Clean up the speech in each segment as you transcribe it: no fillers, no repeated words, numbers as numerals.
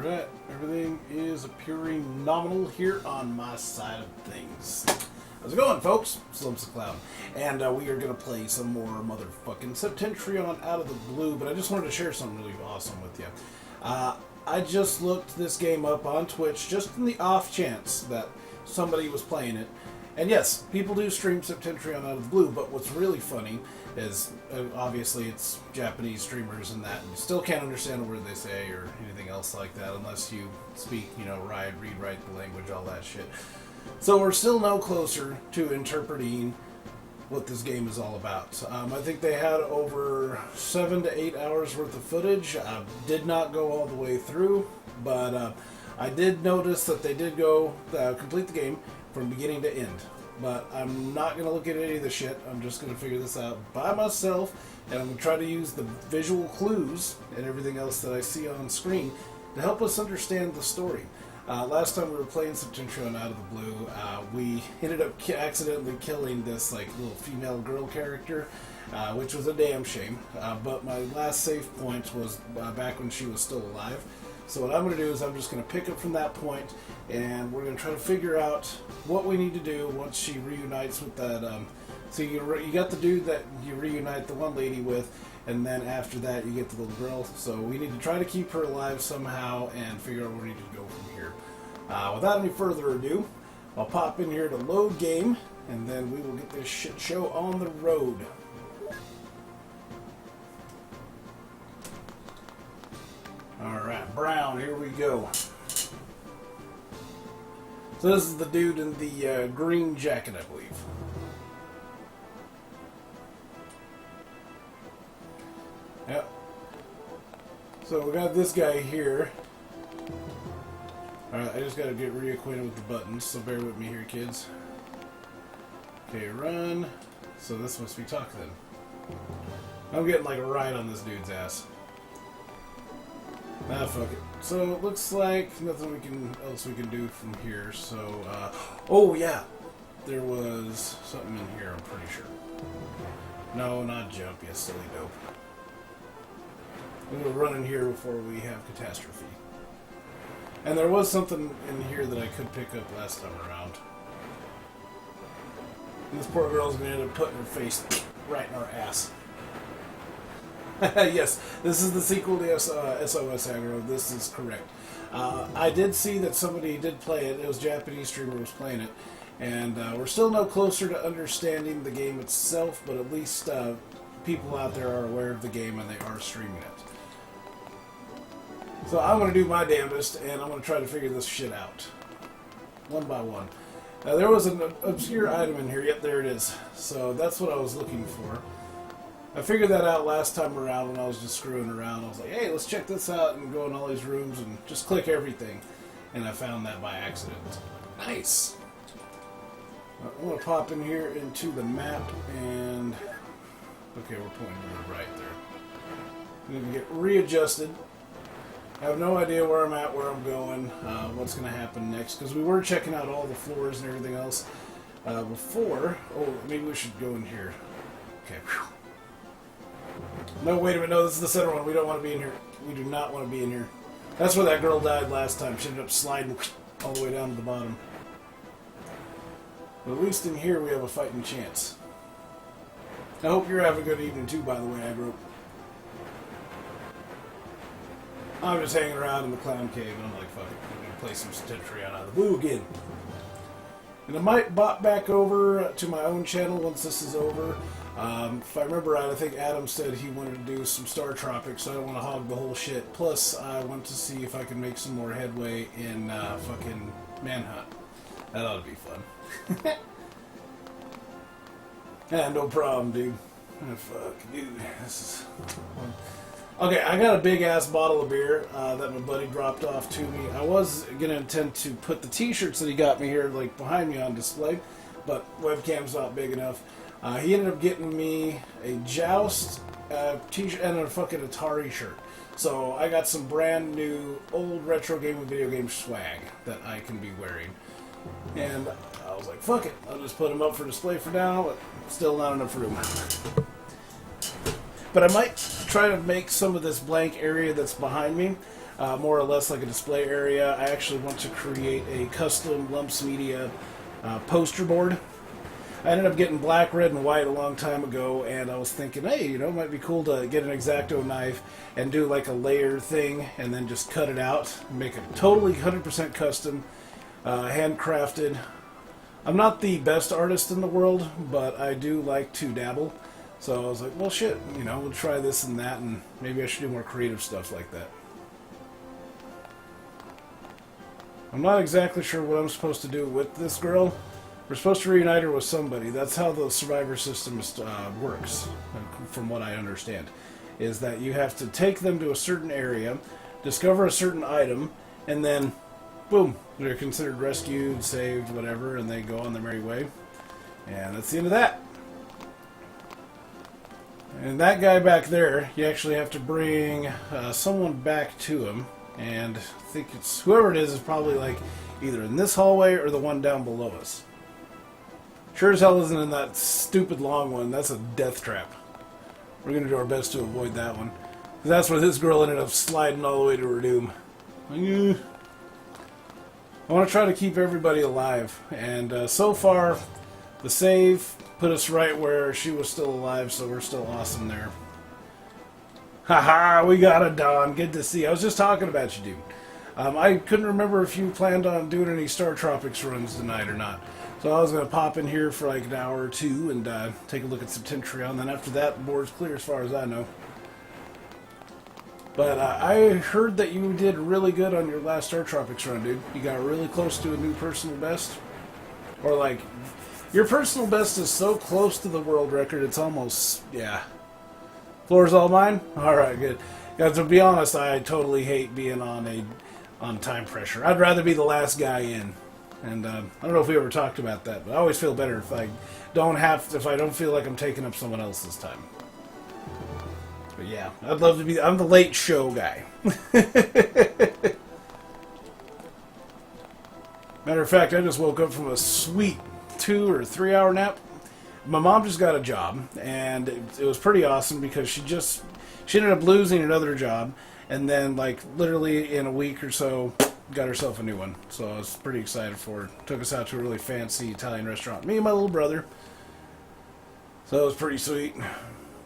Alright, everything is appearing nominal here on my side of things. How's it going, folks? It's Lumpz the Clown. And we are going to play some more motherfucking Septentrion out of the blue, but I just wanted to share something really awesome with you. I just looked this game up on Twitch just in the off chance that somebody was playing it. And yes, people do stream Septentrion out of the blue, but what's really funny is, obviously it's Japanese streamers and that, and you still can't understand a word they say or anything else like that unless you speak, you know, read, write the language, all that shit. So we're still no closer to interpreting what this game is all about. I think they had over 7 to 8 hours worth of footage. I did not go all the way through, but I did notice that they did go complete the game from beginning to end. But I'm not going to look at any of the shit. I'm just going to figure this out by myself, and I'm going to try to use the visual clues and everything else that I see on screen to help us understand the story. Last time we were playing Septentrion out of the blue, we ended up accidentally killing this like little female girl character, which was a damn shame. But my last save point was back when she was still alive. So what I'm going to do is I'm just going to pick up from that point, and we're going to try to figure out what we need to do once she reunites with that. So you got the dude that you reunite the one lady with, and then after that you get the little girl. So we need to try to keep her alive somehow and figure out where we need to go from here. Without any further ado, I'll pop in here to load game, and then we will get this shit show on the road. Alright, Brown, here we go. So this is the dude in the green jacket, I believe. Yep. So we got this guy here. Alright, I just gotta get reacquainted with the buttons, so bear with me here, kids. Okay, run. So this must be talk then. I'm getting like a ride on this dude's ass. Ah, fuck it. So it looks like nothing else we can do from here. So, oh yeah, there was something in here. I'm pretty sure. No, not jump. You silly dope. I'm gonna run in here before we have catastrophe. And there was something in here that I could pick up last time around. And this poor girl's gonna end up putting her face right in our ass. Yes, this is the sequel to SOS Aggro. This is correct. I did see that somebody did play it. It was a Japanese streamer who was playing it. And we're still no closer to understanding the game itself, but at least people out there are aware of the game and they are streaming it. So I'm going to do my damnedest, and I'm going to try to figure this shit out. One by one. Now there was an obscure item in here. Yep, there it is. So that's what I was looking for. I figured that out last time around when I was just screwing around. I was like, hey, let's check this out and go in all these rooms and just click everything. And I found that by accident. Nice! I'm going to pop in here into the map and... Okay, we're pointing to the right there. I'm going to get readjusted. I have no idea where I'm at, where I'm going, what's going to happen next. Because we were checking out all the floors and everything else before. Oh, maybe we should go in here. Okay, whew. No, wait a minute. No, this is the center one. We don't want to be in here. We do not want to be in here. That's where that girl died last time. She ended up sliding all the way down to the bottom. But at least in here we have a fighting chance. I hope you're having a good evening too, by the way, Aggro. I'm just hanging around in the clown cave and I'm like, fuck it. I'm going to play some Septentrion out of the blue again. And I might bot back over to my own channel once this is over. If I remember right, I think Adam said he wanted to do some Star Tropics, so I don't want to hog the whole shit. Plus, I want to see if I can make some more headway in fucking Manhunt. That ought to be fun. Yeah, no problem, dude. Oh, fuck, dude. This is... Okay, I got a big-ass bottle of beer that my buddy dropped off to me. I was going to intend to put the t-shirts that he got me here, like, behind me on display, but webcam's not big enough. He ended up getting me a Joust t-shirt and a fucking Atari shirt. So I got some brand new old retro game and video game swag that I can be wearing. And I was like, fuck it. I'll just put them up for display for now, but still not enough room. But I might try to make some of this blank area that's behind me more or less like a display area. I actually want to create a custom Lumpz Media poster board. I ended up getting black, red, and white a long time ago, and I was thinking, hey, you know, it might be cool to get an X-Acto knife and do like a layer thing, and then just cut it out, make it totally 100% custom, handcrafted. I'm not the best artist in the world, but I do like to dabble. So I was like, well, shit, you know, we'll try this and that, and maybe I should do more creative stuff like that. I'm not exactly sure what I'm supposed to do with this girl. We're supposed to reunite her with somebody. That's how the survivor system works, from what I understand. Is that you have to take them to a certain area, discover a certain item, and then, boom, they're considered rescued, saved, whatever, and they go on their merry way. And that's the end of that. And that guy back there, you actually have to bring someone back to him. And I think it's, whoever it is probably like either in this hallway or the one down below us. Sure as hell isn't in that stupid long one. That's a death trap. We're going to do our best to avoid that one. That's where this girl ended up sliding all the way to her doom. I want to try to keep everybody alive. And so far, the save put us right where she was still alive, so we're still awesome there. Haha, we got it, Don. Good to see you. I was just talking about you, dude. I couldn't remember if you planned on doing any Star Tropics runs tonight or not. So I was going to pop in here for like an hour or two and take a look at Septentrion. Then after that, the board's clear as far as I know. But I heard that you did really good on your last Star Tropics run, dude. You got really close to a new personal best. Or like, your personal best is so close to the world record, it's almost, yeah. Floor's all mine? Alright, good. Because to be honest, I totally hate being on time pressure. I'd rather be the last guy in. And I don't know if we ever talked about that, but I always feel better if I don't feel like I'm taking up someone else's time. But yeah, I'd love to be. I'm the late show guy. Matter of fact, I just woke up from a sweet 2 or 3 hour nap. My mom just got a job, and it was pretty awesome because she ended up losing another job, and then like literally in a week or so, got herself a new one. So I was pretty excited for her. Took us out to a really fancy Italian restaurant. Me and my little brother. So it was pretty sweet.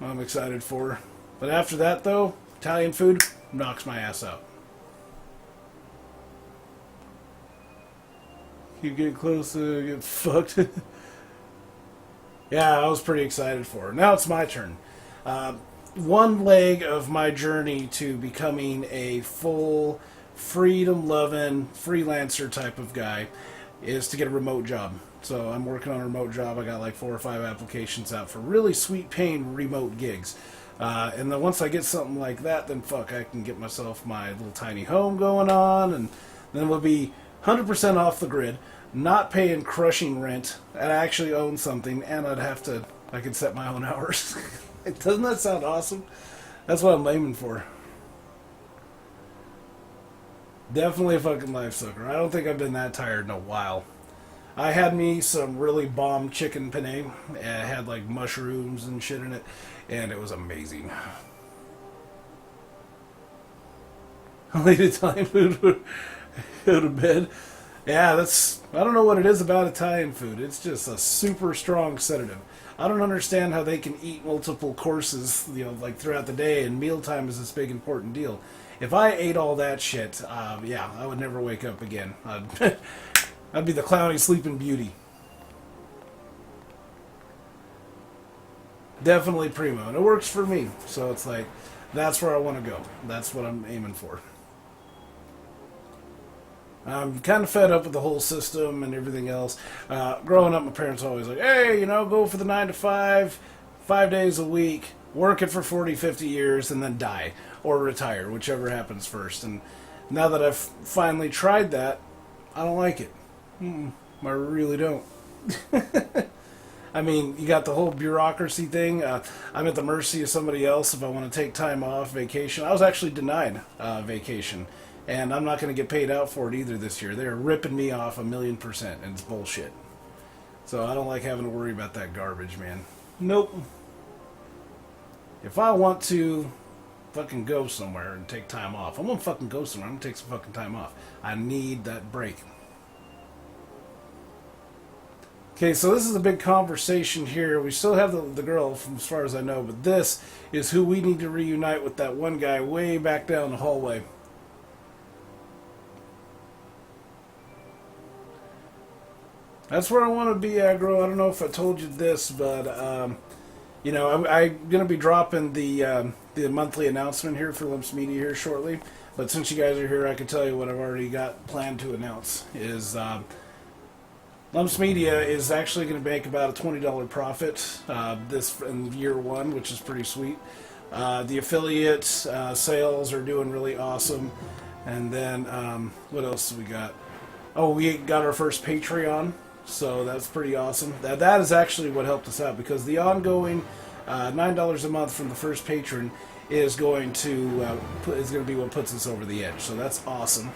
I'm excited for her. But after that, though, Italian food knocks my ass out. Keep getting close to get fucked. Yeah, I was pretty excited for her. Now it's my turn. One leg of my journey to becoming a full freedom-loving freelancer type of guy is to get a remote job. So I'm working on a remote job. I got like 4 or 5 applications out for really sweet paying remote gigs. And then once I get something like that, then fuck, I can get myself my little tiny home going on, and then we'll be 100% off the grid, not paying crushing rent, and I actually own something, and I could set my own hours. Doesn't that sound awesome? That's what I'm aiming for. Definitely a fucking life sucker. I don't think I've been that tired in a while. I had me some really bomb chicken penne. It had like mushrooms and shit in it, and it was amazing. Late Italian food would go to bed. Yeah, I don't know what it is about Italian food. It's just a super strong sedative. I don't understand how they can eat multiple courses, like throughout the day, and mealtime is this big important deal. If I ate all that shit, yeah, I would never wake up again. I'd be the clowny sleeping beauty. Definitely primo, and it works for me. So it's like, that's where I want to go. That's what I'm aiming for. I'm kind of fed up with the whole system and everything else. Growing up, my parents always like, hey, go for the 9 to 5, 5 days a week, work it for 40, 50 years, and then die. Or retire, whichever happens first. And now that I've finally tried that, I don't like it. I really don't. I mean, you got the whole bureaucracy thing. I'm at the mercy of somebody else if I want to take time off, vacation. I was actually denied vacation. And I'm not going to get paid out for it either this year. They're ripping me off 1,000,000%, and it's bullshit. So I don't like having to worry about that garbage, man. Nope. If I want to fucking go somewhere and take time off. I'm gonna fucking go somewhere. I'm gonna take some fucking time off. I need that break. Okay, so this is a big conversation here. We still have the girl, from as far as I know, but this is who we need to reunite with, that one guy way back down the hallway. That's where I want to be, aggro. I don't know if I told you this, but you know, I'm going to be dropping the monthly announcement here for Lumpz Media here shortly. But since you guys are here, I can tell you what I've already got planned to announce is. Lumpz Media is actually going to make about a $20 profit this in year one, which is pretty sweet. The affiliate sales are doing really awesome. And then, what else do we got? Oh, we got our first Patreon, so that's pretty awesome. That is actually what helped us out, because the ongoing $9 a month from the first patron is going to be what puts us over the edge. So that's awesome.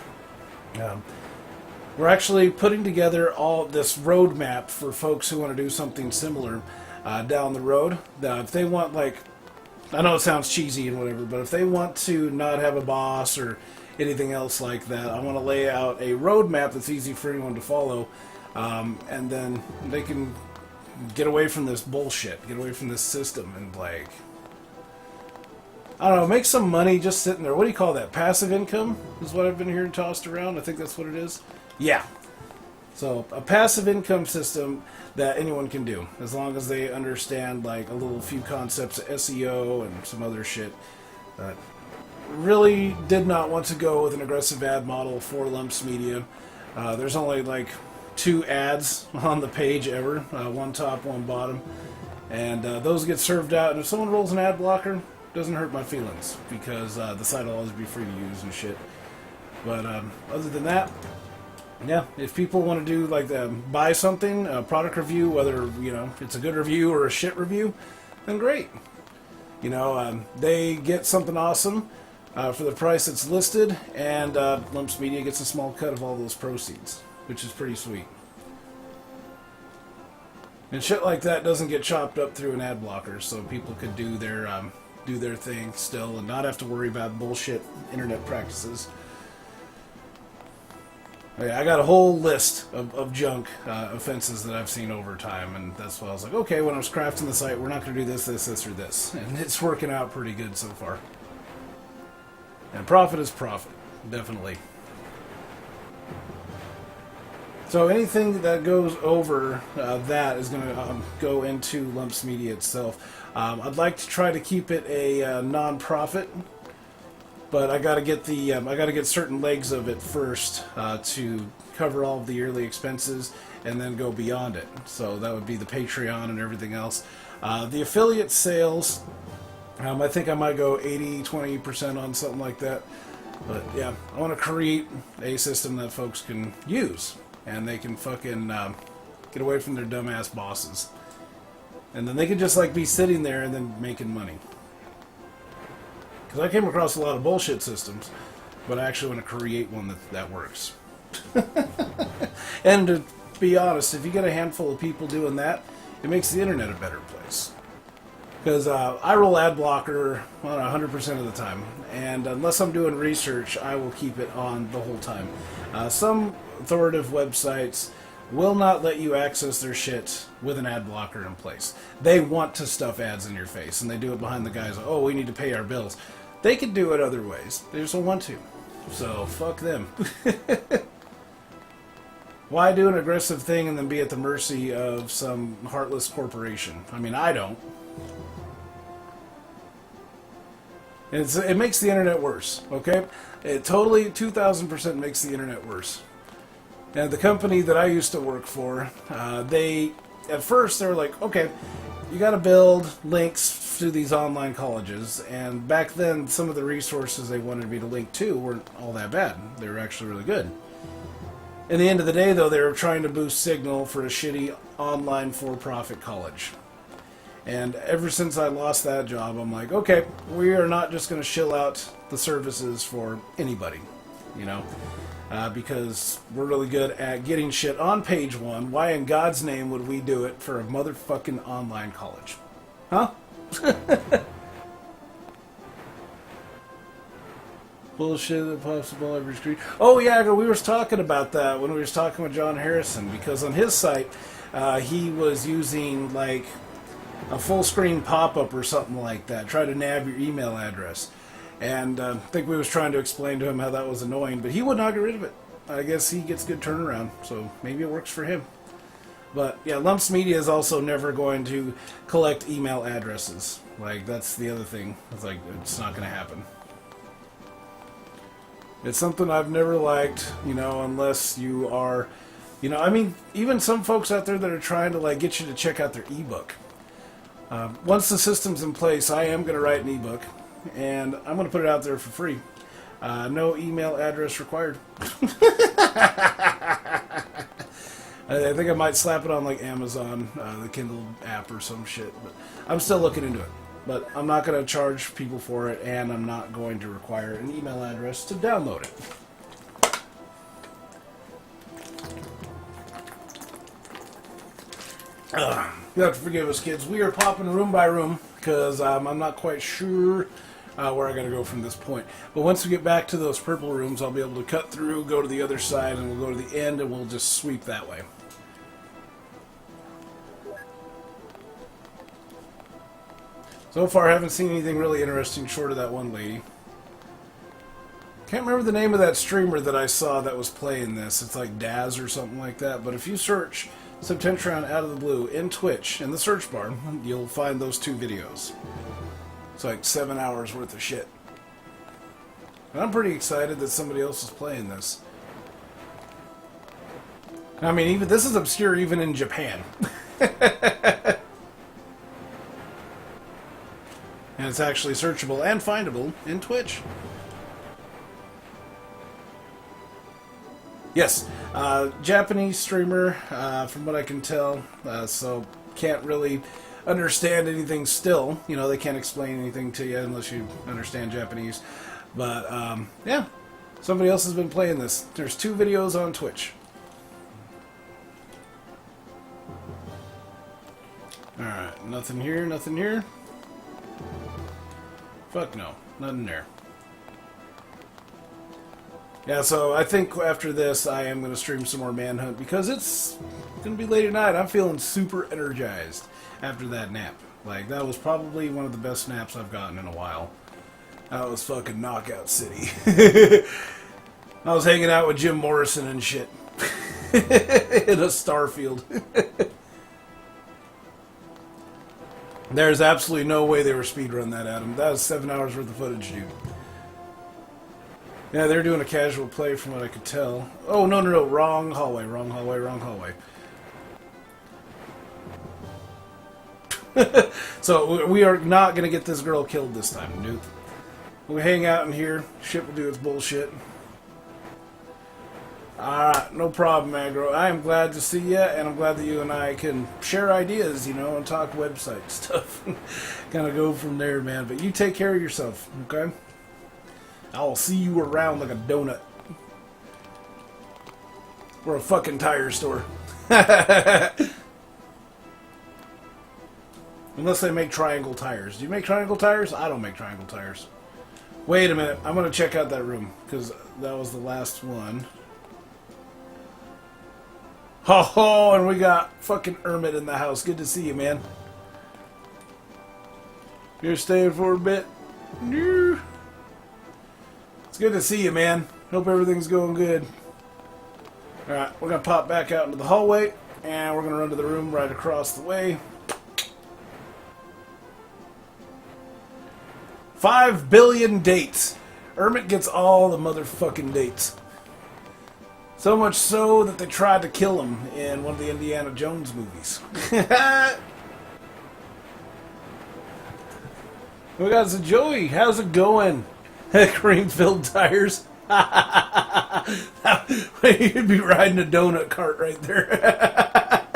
We're actually putting together all this roadmap for folks who want to do something similar down the road. If they want, like, I know it sounds cheesy and whatever, but if they want to not have a boss or anything else like that, I want to lay out a roadmap that's easy for anyone to follow, and then they can get away from this bullshit, get away from this system, and, like, I don't know, make some money just sitting there. What do you call that? Passive income is what I've been hearing tossed around. I think that's what it is. Yeah. So a passive income system that anyone can do, as long as they understand, like, a little few concepts of SEO and some other shit. Really did not want to go with an aggressive ad model for Lumpz Media. There's only like 2 ads on the page ever, one top, one bottom, and those get served out. And if someone rolls an ad blocker, it doesn't hurt my feelings, because the site will always be free to use and shit. But other than that, yeah, if people want to do, like, buy something, a product review, whether, you know, it's a good review or a shit review, then great. You know, they get something awesome for the price it's listed, and Lumpz Media gets a small cut of all those proceeds, which is pretty sweet. And shit like that doesn't get chopped up through an ad blocker, so people could do their thing still and not have to worry about bullshit internet practices. Yeah, I got a whole list of junk offenses that I've seen over time, and that's why I was like, okay, when I was crafting the site, we're not going to do this, this, this, or this. And it's working out pretty good so far. And profit is profit, definitely. So anything that goes over that is going to go into Lumpz Media itself. I'd like to try to keep it a non-profit, but I got to get certain legs of it first to cover all of the yearly expenses, and then go beyond it. So that would be the Patreon and everything else. The affiliate sales, I think I might go 80-20% on something like that. But yeah, I want to create a system that folks can use, and they can fucking get away from their dumbass bosses, and then they can just, like, be sitting there and then making money. Because I came across a lot of bullshit systems, but I actually want to create one that works. And to be honest, if you get a handful of people doing that, it makes the internet a better place. Because I roll ad blocker on 100% of the time, and unless I'm doing research, I will keep it on the whole time. Some authoritative websites will not let you access their shit with an ad blocker in place. They want to stuff ads in your face, and they do it behind the guise of, oh, we need to pay our bills. They could do it other ways. They just don't want to. So, fuck them. Why do an aggressive thing and then be at the mercy of some heartless corporation? I mean, I don't. It makes the internet worse, okay? It totally, 2,000% makes the internet worse. And the company that I used to work for, at first they were like, okay, you got to build links to these online colleges, and back then some of the resources they wanted me to link to weren't all that bad. They were actually really good. In the end of the day, though, they were trying to boost signal for a shitty online for-profit college. And ever since I lost that job, I'm like, okay, we are not just going to shill out the services for anybody, you know? Because we're really good at getting shit on page one. Why in God's name would we do it for a motherfucking online college? Huh? bullshit that pops up on every screen. Oh yeah, we were talking about that when we were talking with John Harrison, because on his site he was using like a full screen pop-up or something like that, try to nab your email address. And I think we was trying to explain to him how that was annoying, but he would not get rid of it. I guess he gets good turnaround, so maybe it works for him. But yeah, Lumpz Media is also never going to collect email addresses. Like, that's the other thing. It's like, it's not going to happen. It's something I've never liked, you know, unless you are, you know, I mean, even some folks out there that are trying to, like, get you to check out their ebook. Once the system's in place, I am going to write an ebook, and I'm going to put it out there for free. No email address required. I think I might slap it on like Amazon, the Kindle app or some shit. But I'm still looking into it. But I'm not going to charge people for it, and I'm not going to require an email address to download it. You have to forgive us, kids. We are popping room by room because I'm not quite sure where I got to go from this point. But once we get back to those purple rooms, I'll be able to cut through, go to the other side, and we'll go to the end, and we'll just sweep that way. So far, I haven't seen anything really interesting short of that one lady. Can't remember the name of that streamer that I saw that was playing this. It's like Daz or something like that. But if you search Septentrion Out of the Blue in Twitch, in the search bar, you'll find those two videos. It's like 7 hours worth of shit. And I'm pretty excited that somebody else is playing this. I mean, even this is obscure even in Japan. And it's actually searchable and findable in Twitch. Yes, Japanese streamer, from what I can tell, so can't really understand anything still. You know, they can't explain anything to you unless you understand Japanese. But, yeah, somebody else has been playing this. There's 2 videos on Twitch. Alright, nothing here, nothing here. Fuck no, nothing there. Yeah, so I think after this I am going to stream some more Manhunt because it's going to be late at night. I'm feeling super energized after that nap. Like, that was probably one of the best naps I've gotten in a while. That was fucking Knockout City. I was hanging out with Jim Morrison and shit. In a Starfield. There's absolutely no way they were speedrun that, Adam. That was 7 hours worth of footage, dude. Yeah, they're doing a casual play from what I could tell. Oh, no, no, no. Wrong hallway, wrong hallway, wrong hallway. So, we are not going to get this girl killed this time, dude. We'll hang out in here. Shit will do its bullshit. Alright, no problem, Agro. I am glad to see you, and I'm glad that you and I can share ideas, you know, and talk website stuff. Kind of go from there, man. But you take care of yourself, okay? I'll see you around like a donut. Or a fucking tire store. Unless they make triangle tires. Do you make triangle tires? I don't make triangle tires. Wait a minute. I'm going to check out that room, because that was the last one. Ho ho, and we got fucking Ermit in the house. Good to see you, man. You're staying for a bit? No. It's good to see you, man. Hope everything's going good. Alright, we're going to pop back out into the hallway, and we're going to run to the room right across the way. 5 billion dates. Ermit gets all the motherfucking dates. So much so that they tried to kill him in one of the Indiana Jones movies. We got some Joey. How's it going? Cream-filled tires. You'd be riding a donut cart right there.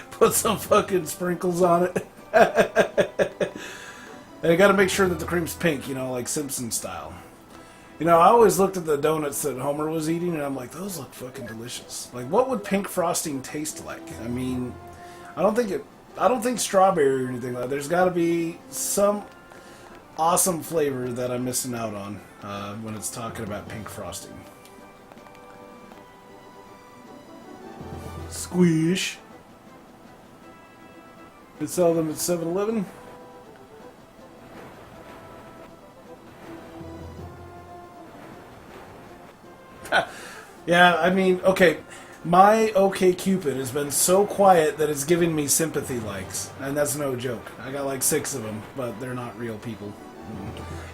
Put some fucking sprinkles on it. And you gotta make sure that the cream's pink, you know, like Simpson style. You know, I always looked at the donuts that Homer was eating, and I'm like, those look fucking delicious. Like, what would pink frosting taste like? I mean, I don't think strawberry or anything like that. There's got to be some awesome flavor that I'm missing out on when it's talking about pink frosting. Squish. They sell them at 7-Eleven. Yeah, I mean, okay. My OkCupid has been so quiet that it's giving me sympathy likes, and that's no joke. I got like 6 of them, but they're not real people.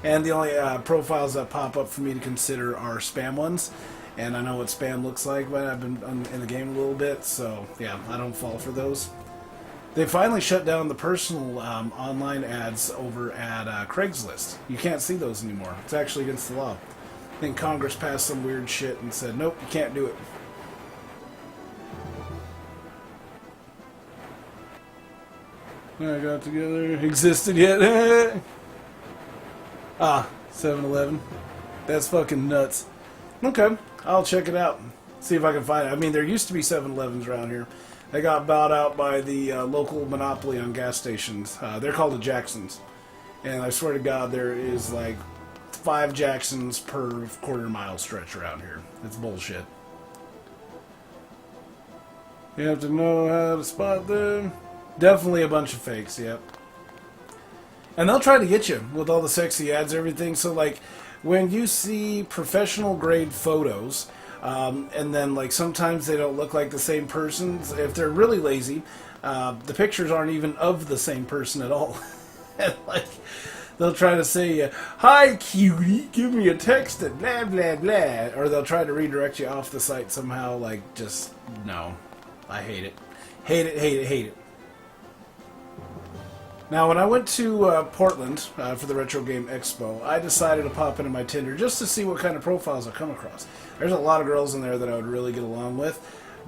And the only profiles that pop up for me to consider are spam ones, and I know what spam looks like, but I've been in the game a little bit, so yeah, I don't fall for those. They finally shut down the personal online ads over at Craigslist. You can't see those anymore. It's actually against the law. I think Congress passed some weird shit and said, nope, you can't do it. I got together. Existed yet? 7-Eleven. That's fucking nuts. Okay, I'll check it out. See if I can find it. I mean, there used to be 7-Elevens around here. They got bought out by the local monopoly on gas stations. They're called the Jacksons. And I swear to God, there is like 5 Jacksons per quarter-mile stretch around here. It's bullshit. You have to know how to spot them. Definitely a bunch of fakes, yep. And they'll try to get you with all the sexy ads and everything. So, like, when you see professional-grade photos, and then, like, sometimes they don't look like the same persons. If they're really lazy, the pictures aren't even of the same person at all. And, like, they'll try to say, hi, cutie, give me a text at blah, blah, blah. Or they'll try to redirect you off the site somehow, like, just, no. I hate it. Hate it, hate it, hate it. Now, when I went to Portland for the Retro Game Expo, I decided to pop into my Tinder just to see what kind of profiles I come across. There's a lot of girls in there that I would really get along with,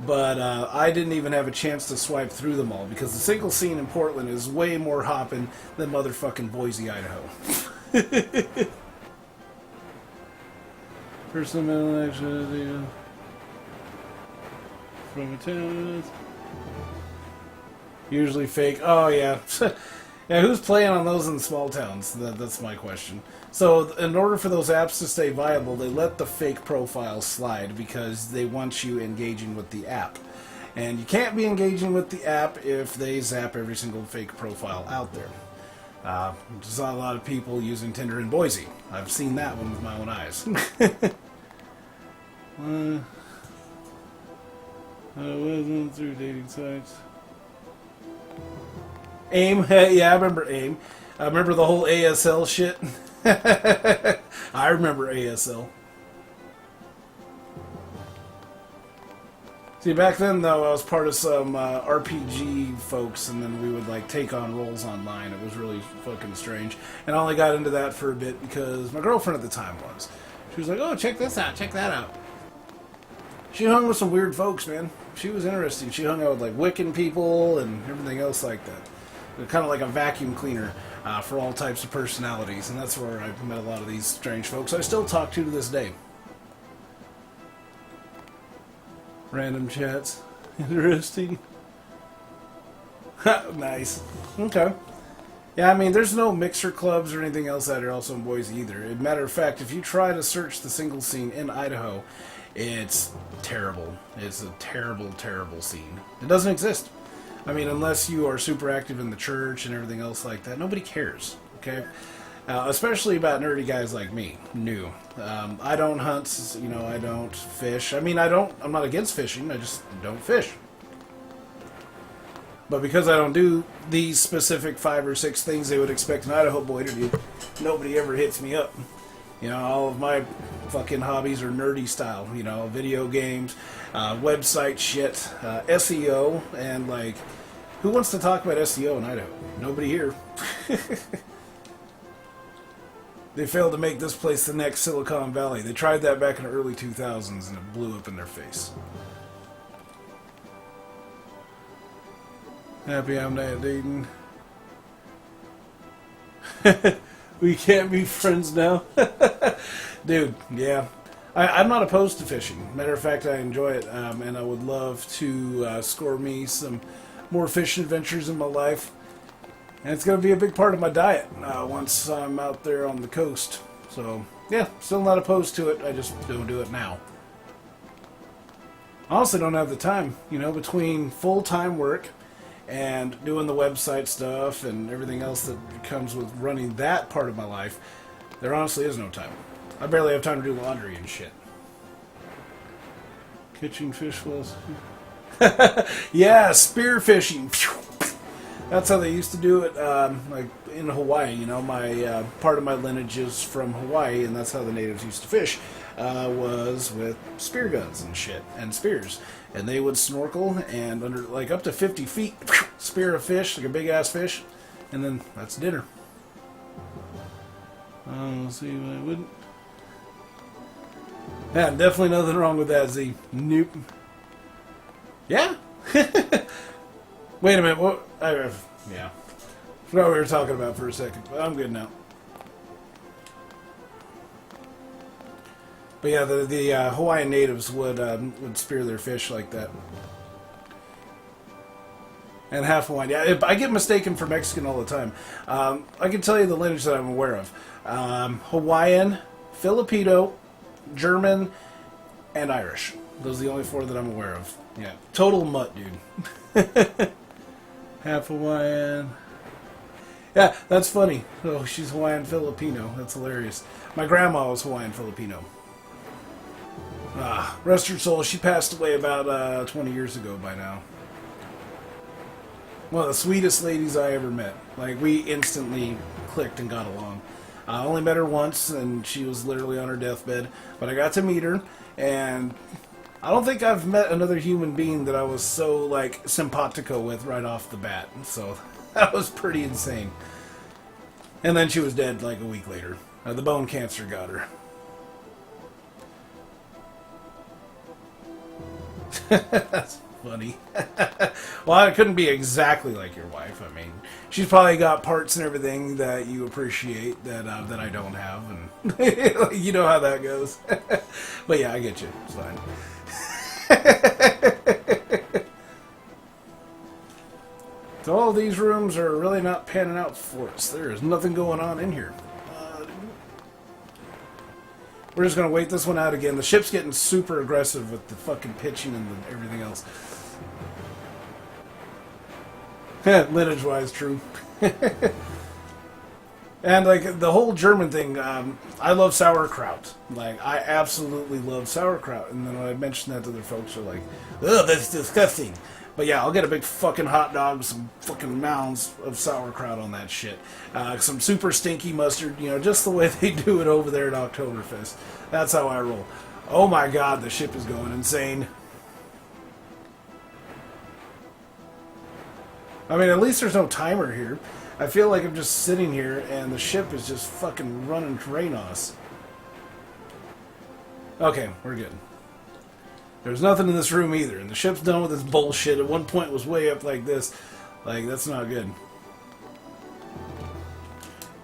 but I didn't even have a chance to swipe through them all, because the single scene in Portland is way more hopping than motherfucking Boise, Idaho. Personal action from a town. Usually fake. Oh, yeah. Yeah, who's playing on those in small towns? That's my question. So, in order for those apps to stay viable, they let the fake profiles slide because they want you engaging with the app. And you can't be engaging with the app if they zap every single fake profile out there. There's not a lot of people using Tinder in Boise. I've seen that one with my own eyes. I wasn't through dating sites. AIM, yeah, I remember AIM. I remember the whole ASL shit. I remember ASL. See, back then, though, I was part of some RPG folks, and then we would, like, take on roles online. It was really fucking strange. And I only got into that for a bit because my girlfriend at the time was. She was like, oh, check this out, check that out. She hung with some weird folks, man. She was interesting. She hung out with, like, Wiccan people and everything else like that. Kind of like a vacuum cleaner for all types of personalities, and that's where I've met a lot of these strange folks I still talk to this day. Random chats. Interesting. Nice. Okay. Yeah, I mean, there's no mixer clubs or anything else that are also in Boise either. As a matter of fact, if you try to search the single scene in Idaho, it's terrible. It's a terrible, terrible scene. It doesn't exist. I mean, unless you are super active in the church and everything else like that, nobody cares, okay? Especially about nerdy guys like me, new. I don't hunt, you know, I don't fish. I mean, I'm not against fishing, I just don't fish. But because I don't do these specific 5 or 6 things they would expect an Idaho boy to do, nobody ever hits me up. You know, all of my fucking hobbies are nerdy style, you know, video games, website shit, SEO, and, like, who wants to talk about SEO in Idaho? Nobody here. They failed to make this place the next Silicon Valley. They tried that back in the early 2000s, and it blew up in their face. Happy I'm not dating. We can't be friends now. Dude, yeah. I'm not opposed to fishing. Matter of fact, I enjoy it, and I would love to score me some more fishing adventures in my life. And it's going to be a big part of my diet once I'm out there on the coast. So, yeah, still not opposed to it. I just don't do it now. I also don't have the time, you know, between full-time work and doing the website stuff and everything else that comes with running that part of my life. There honestly is no time. I barely have time to do laundry and shit. Catching fish wells. Yeah, spear fishing. That's how they used to do it, like in Hawaii. You know, my part of my lineage is from Hawaii, and that's how the natives used to fish. Was with spear guns and shit and spears, and they would snorkel and under like up to 50 feet, spear a fish, like a big ass fish, and then that's dinner. Let's see what I wouldn't. Yeah, definitely nothing wrong with that, Z. Nope. Yeah. Wait a minute. What? Yeah. Forgot what we were talking about for a second, but I'm good now. But yeah, the Hawaiian natives would spear their fish like that. And half Hawaiian. Yeah, I get mistaken for Mexican all the time. I can tell you the lineage that I'm aware of. Hawaiian, Filipino, German, and Irish. Those are the only four that I'm aware of. Yeah. Total mutt, dude. Half Hawaiian. Yeah, that's funny. Oh, she's Hawaiian Filipino. That's hilarious. My grandma was Hawaiian Filipino. Rest her soul. She passed away about 20 years ago by now. One of the sweetest ladies I ever met. Like, we instantly clicked and got along. I only met her once, and she was literally on her deathbed. But I got to meet her, and I don't think I've met another human being that I was so, like, simpatico with right off the bat. So, that was pretty insane. And then she was dead, like, a week later. The bone cancer got her. That's funny. Well, it couldn't be exactly like your wife. I mean, she's probably got parts and everything that you appreciate that that I don't have, and you know how that goes. But yeah, I get you. It's fine. So all these rooms are really not panning out for us. There is nothing going on in here. We're just going to wait this one out again. The ship's getting super aggressive with the fucking pitching and everything else. Lineage-wise, true. And, like, the whole German thing, I love sauerkraut. Like, I absolutely love sauerkraut. And then when I mention that to other folks, are like, ugh, that's disgusting. But yeah, I'll get a big fucking hot dog, some fucking mounds of sauerkraut on that shit. Some super stinky mustard, you know, just the way they do it over there at Oktoberfest. That's how I roll. Oh my god, the ship is going insane. I mean, at least there's no timer here. I feel like I'm just sitting here and the ship is just fucking running terrain on us. Okay, we're good. There's nothing in this room either, and the ship's done with this bullshit. At one point it was way up like this. Like, that's not good.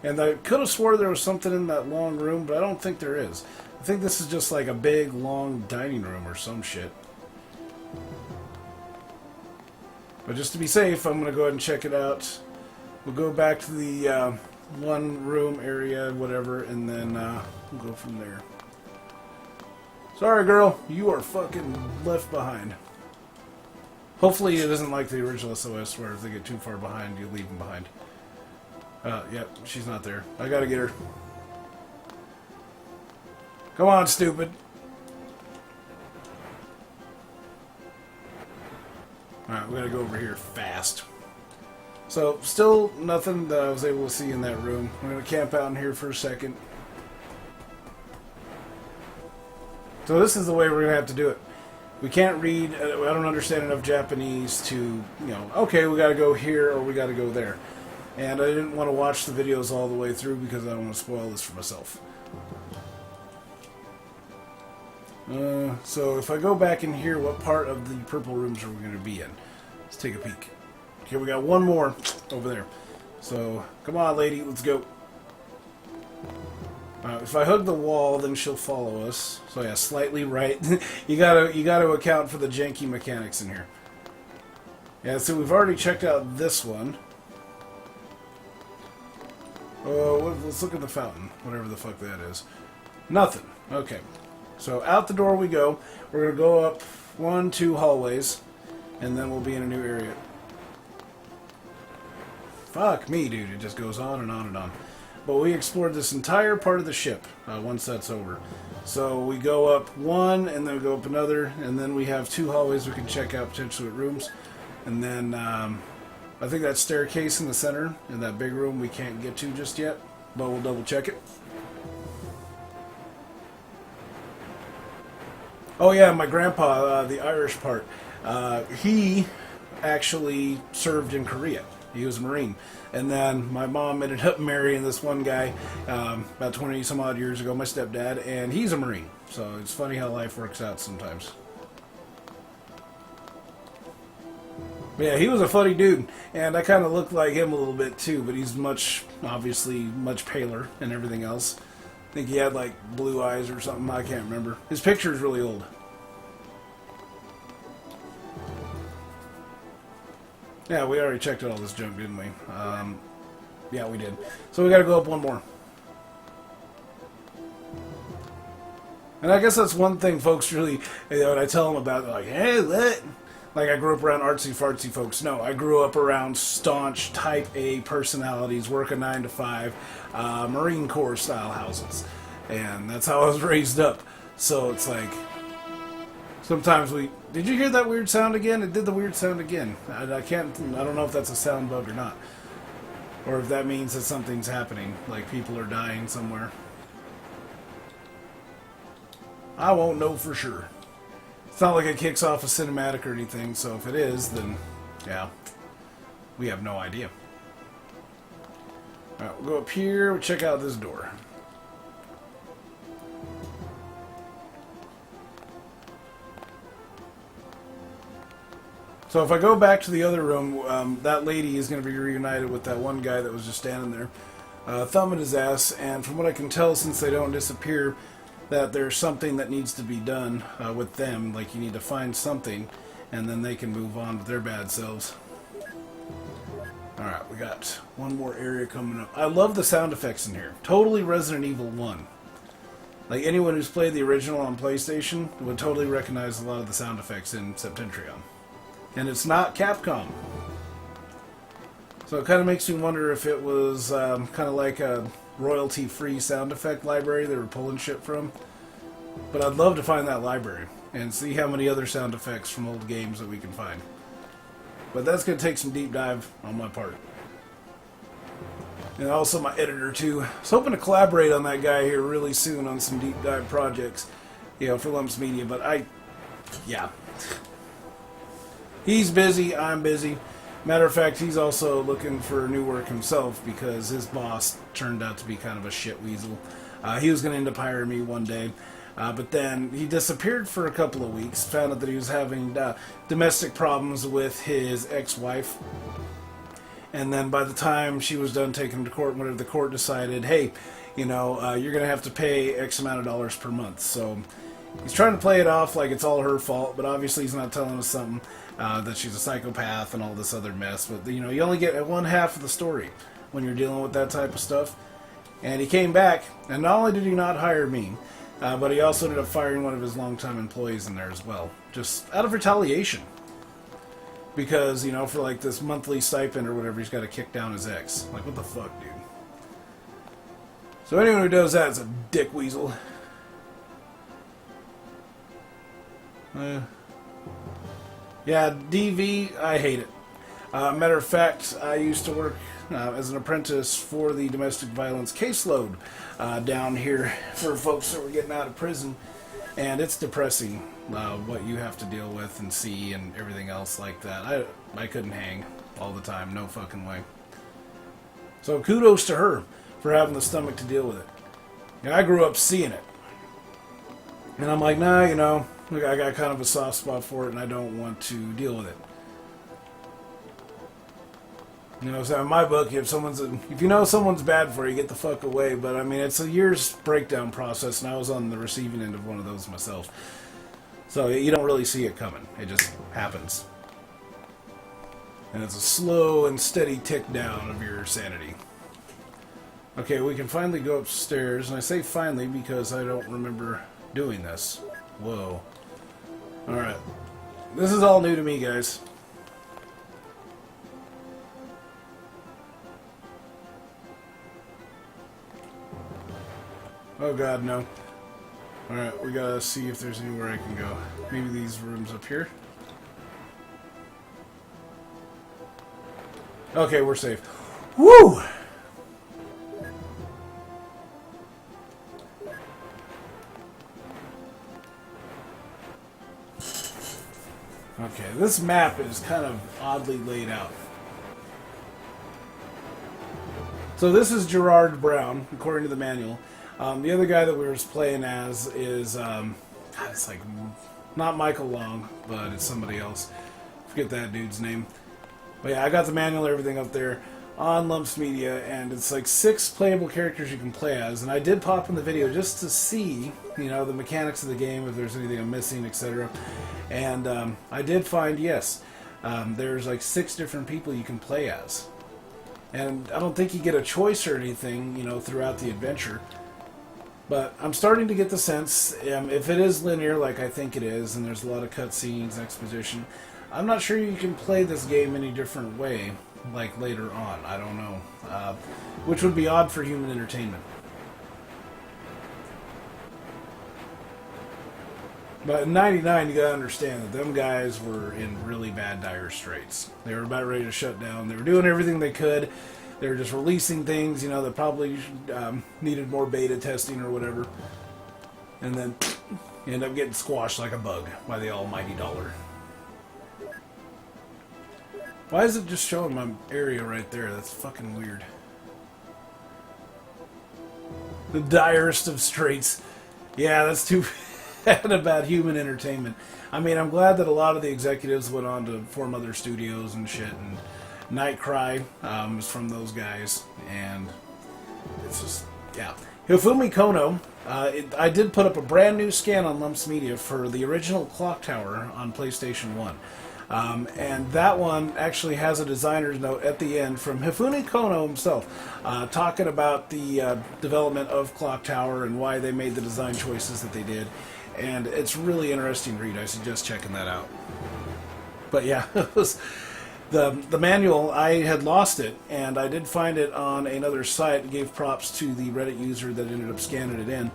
And I could have swore there was something in that long room, but I don't think there is. I think this is just like a big, long dining room or some shit. But just to be safe, I'm going to go ahead and check it out. We'll go back to the one room area, whatever, and then we'll go from there. Sorry, girl. You are fucking left behind. Hopefully it isn't like the original SOS where if they get too far behind, you leave them behind. Yep, she's not there. I gotta get her. Come on, stupid. Alright, we gotta go over here fast. So, still nothing that I was able to see in that room. I'm gonna camp out in here for a second. So this is the way we're going to have to do it. We can't read, I don't understand enough Japanese to, you know, okay, we got to go here or we got to go there. And I didn't want to watch the videos all the way through because I don't want to spoil this for myself. So if I go back in here, what part of the purple rooms are we going to be in? Let's take a peek. Okay, we got one more over there. So, come on, lady, let's go. If I hug the wall, then she'll follow us. So yeah, slightly right. you gotta account for the janky mechanics in here. Yeah, so we've already checked out this one. Let's look at the fountain, whatever the fuck that is. Nothing. Okay. So out the door we go. We're going to go up 1, 2 hallways, and then we'll be in a new area. Fuck me, dude. It just goes on and on and on. But we explored this entire part of the ship once that's over. So we go up 1, and then we go up another, and then we have 2 hallways we can check out potentially with rooms. And then I think that staircase in the center, in that big room, we can't get to just yet, but we'll double check it. Oh yeah, my grandpa, the Irish part, he actually served in Korea. He was a Marine. And then my mom ended up marrying this one guy about 20 some odd years ago, my stepdad, and he's a Marine. So it's funny how life works out sometimes. Yeah, he was a funny dude, and I kind of looked like him a little bit too, but he's obviously much paler and everything else. I think he had like blue eyes or something, I can't remember. His picture is really old. Yeah, we already checked out all this junk, didn't we? Yeah, we did. So we gotta go up 1 more. And I guess that's one thing folks really, when I tell them about, they're like, hey, what? Like I grew up around artsy-fartsy folks. No, I grew up around staunch type A personalities, work a 9 to 5, Marine Corps style houses. And that's how I was raised up. So it's like, sometimes did you hear that weird sound again? It did the weird sound again. I don't know if that's a sound bug or not. Or if that means that something's happening, like people are dying somewhere. I won't know for sure. It's not like it kicks off a cinematic or anything, so if it is, then, yeah, we have no idea. Alright, we'll go up here, we'll check out this door. So if I go back to the other room, that lady is going to be reunited with that one guy that was just standing there, thumbing his ass, and from what I can tell, since they don't disappear, that there's something that needs to be done with them. Like you need to find something, and then they can move on with their bad selves. Alright, we got 1 more area coming up. I love the sound effects in here. Totally Resident Evil 1. Like anyone who's played the original on PlayStation would totally recognize a lot of the sound effects in Septentrion. And it's not Capcom. So it kind of makes me wonder if it was kind of like a royalty-free sound effect library they were pulling shit from. But I'd love to find that library and see how many other sound effects from old games that we can find. But that's going to take some deep dive on my part. And also my editor too. I was hoping to collaborate on that guy here really soon on some deep dive projects, you know, for Lumpz Media, but yeah. He's busy, I'm busy. Matter of fact, he's also looking for new work himself because his boss turned out to be kind of a shit weasel. He was going to end up hiring me one day, but then he disappeared for a couple of weeks, found out that he was having domestic problems with his ex-wife, and then by the time she was done taking him to court, whenever the court decided, hey, you know, you're going to have to pay X amount of dollars per month. So he's trying to play it off like it's all her fault, but obviously he's not telling us something. That she's a psychopath and all this other mess. But, you know, you only get 1/2 of the story when you're dealing with that type of stuff. And he came back, and not only did he not hire me, but he also ended up firing one of his longtime employees in there as well. Just out of retaliation. Because, you know, for like this monthly stipend or whatever, he's got to kick down his ex. Like, what the fuck, dude? So anyone who does that is a dick weasel. Yeah, DV, I hate it. Matter of fact, I used to work as an apprentice for the domestic violence caseload down here for folks that were getting out of prison, and it's depressing what you have to deal with and see and everything else like that. I couldn't hang all the time, no fucking way. So kudos to her for having the stomach to deal with it. And I grew up seeing it. And I'm like, nah, you know, I got kind of a soft spot for it, and I don't want to deal with it. You know, so in my book, if you know someone's bad for you, get the fuck away. But I mean, it's a year's breakdown process, and I was on the receiving end of one of those myself. So you don't really see it coming; it just happens, and it's a slow and steady tick down of your sanity. Okay, we can finally go upstairs, and I say finally because I don't remember doing this. Whoa. Alright. This is all new to me, guys. Oh god, no. Alright, we gotta see if there's anywhere I can go. Maybe these rooms up here? Okay, we're safe. Woo! Okay, this map is kind of oddly laid out. So this is Gerard Brown, according to the manual. The other guy that we were playing as is, it's like, not Michael Long, but it's somebody else. Forget that dude's name. But yeah, I got the manual and everything up there on Lumpz Media, and it's like 6 playable characters you can play as. And I did pop in the video just to see, you know, the mechanics of the game, if there's anything I'm missing, etc. And I did find, yes, there's like 6 different people you can play as. And I don't think you get a choice or anything, you know, throughout the adventure. But I'm starting to get the sense, if it is linear like I think it is, and there's a lot of cutscenes, exposition, I'm not sure you can play this game any different way, like later on. I don't know. Which would be odd for human entertainment. But in '99, you gotta understand that them guys were in really bad, dire straits. They were about ready to shut down. They were doing everything they could. They were just releasing things, you know, that probably needed more beta testing or whatever. And then you end up getting squashed like a bug by the almighty dollar. Why is it just showing my area right there? That's fucking weird. The direst of straits. Yeah, that's too bad about human entertainment. I mean, I'm glad that a lot of the executives went on to form other studios and shit, and Nightcry is from those guys, and it's just, yeah. Hifumi Kono, I did put up a brand new scan on Lumpz Media for the original Clock Tower on PlayStation 1. And that one actually has a designer's note at the end from Hifumi Kono himself, talking about the development of Clock Tower and why they made the design choices that they did. And it's really interesting read. I suggest checking that out. But yeah, it was the manual. I had lost it, and I did find it on another site. Gave props to the Reddit user that ended up scanning it in.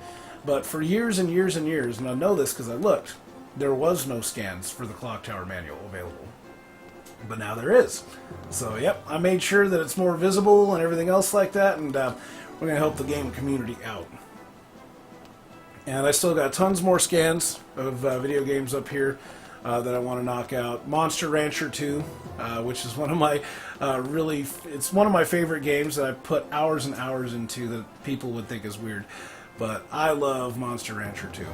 But for years and years and years, and I know this because I looked, there was no scans for the Clock Tower manual available. But now there is. So, yep, I made sure that it's more visible and everything else like that, and we're going to help the game community out. And I still got tons more scans of video games up here that I want to knock out. Monster Rancher 2, which is one of my it's one of my favorite games that I put hours and hours into that people would think is weird. But I love Monster Rancher 2.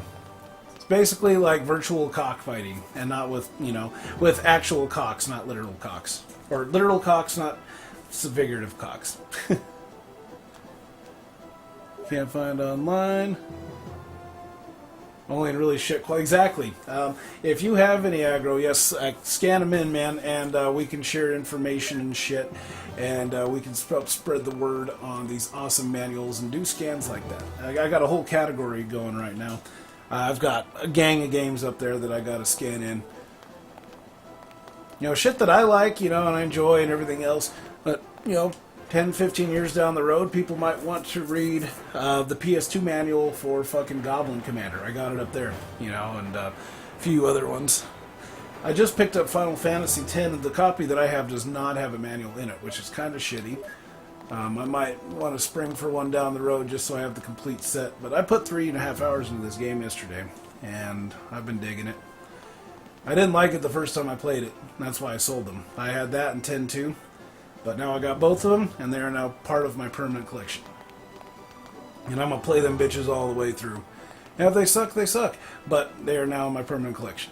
Basically like virtual cockfighting, and not with, you know, with actual cocks, not literal cocks. Or literal cocks, not figurative cocks. Can't find online. Only in really shit quality. Exactly. If you have any aggro, yes, scan them in, man, and we can share information and shit, and we can spread the word on these awesome manuals and do scans like that. I got a whole category going right now. I've got a gang of games up there that I got to scan in. You know, shit that I like, you know, and I enjoy and everything else. But, you know, 10, 15 years down the road, people might want to read the PS2 manual for fucking Goblin Commander. I got it up there, you know, and a few other ones. I just picked up Final Fantasy X, and the copy that I have does not have a manual in it, which is kind of shitty. I might want to spring for one down the road just so I have the complete set. But I put 3.5 hours into this game yesterday, and I've been digging it. I didn't like it the first time I played it. That's why I sold them. I had that and 10-2, but now I got both of them, and they are now part of my permanent collection. And I'm going to play them bitches all the way through. Now, if they suck, they suck. But they are now in my permanent collection.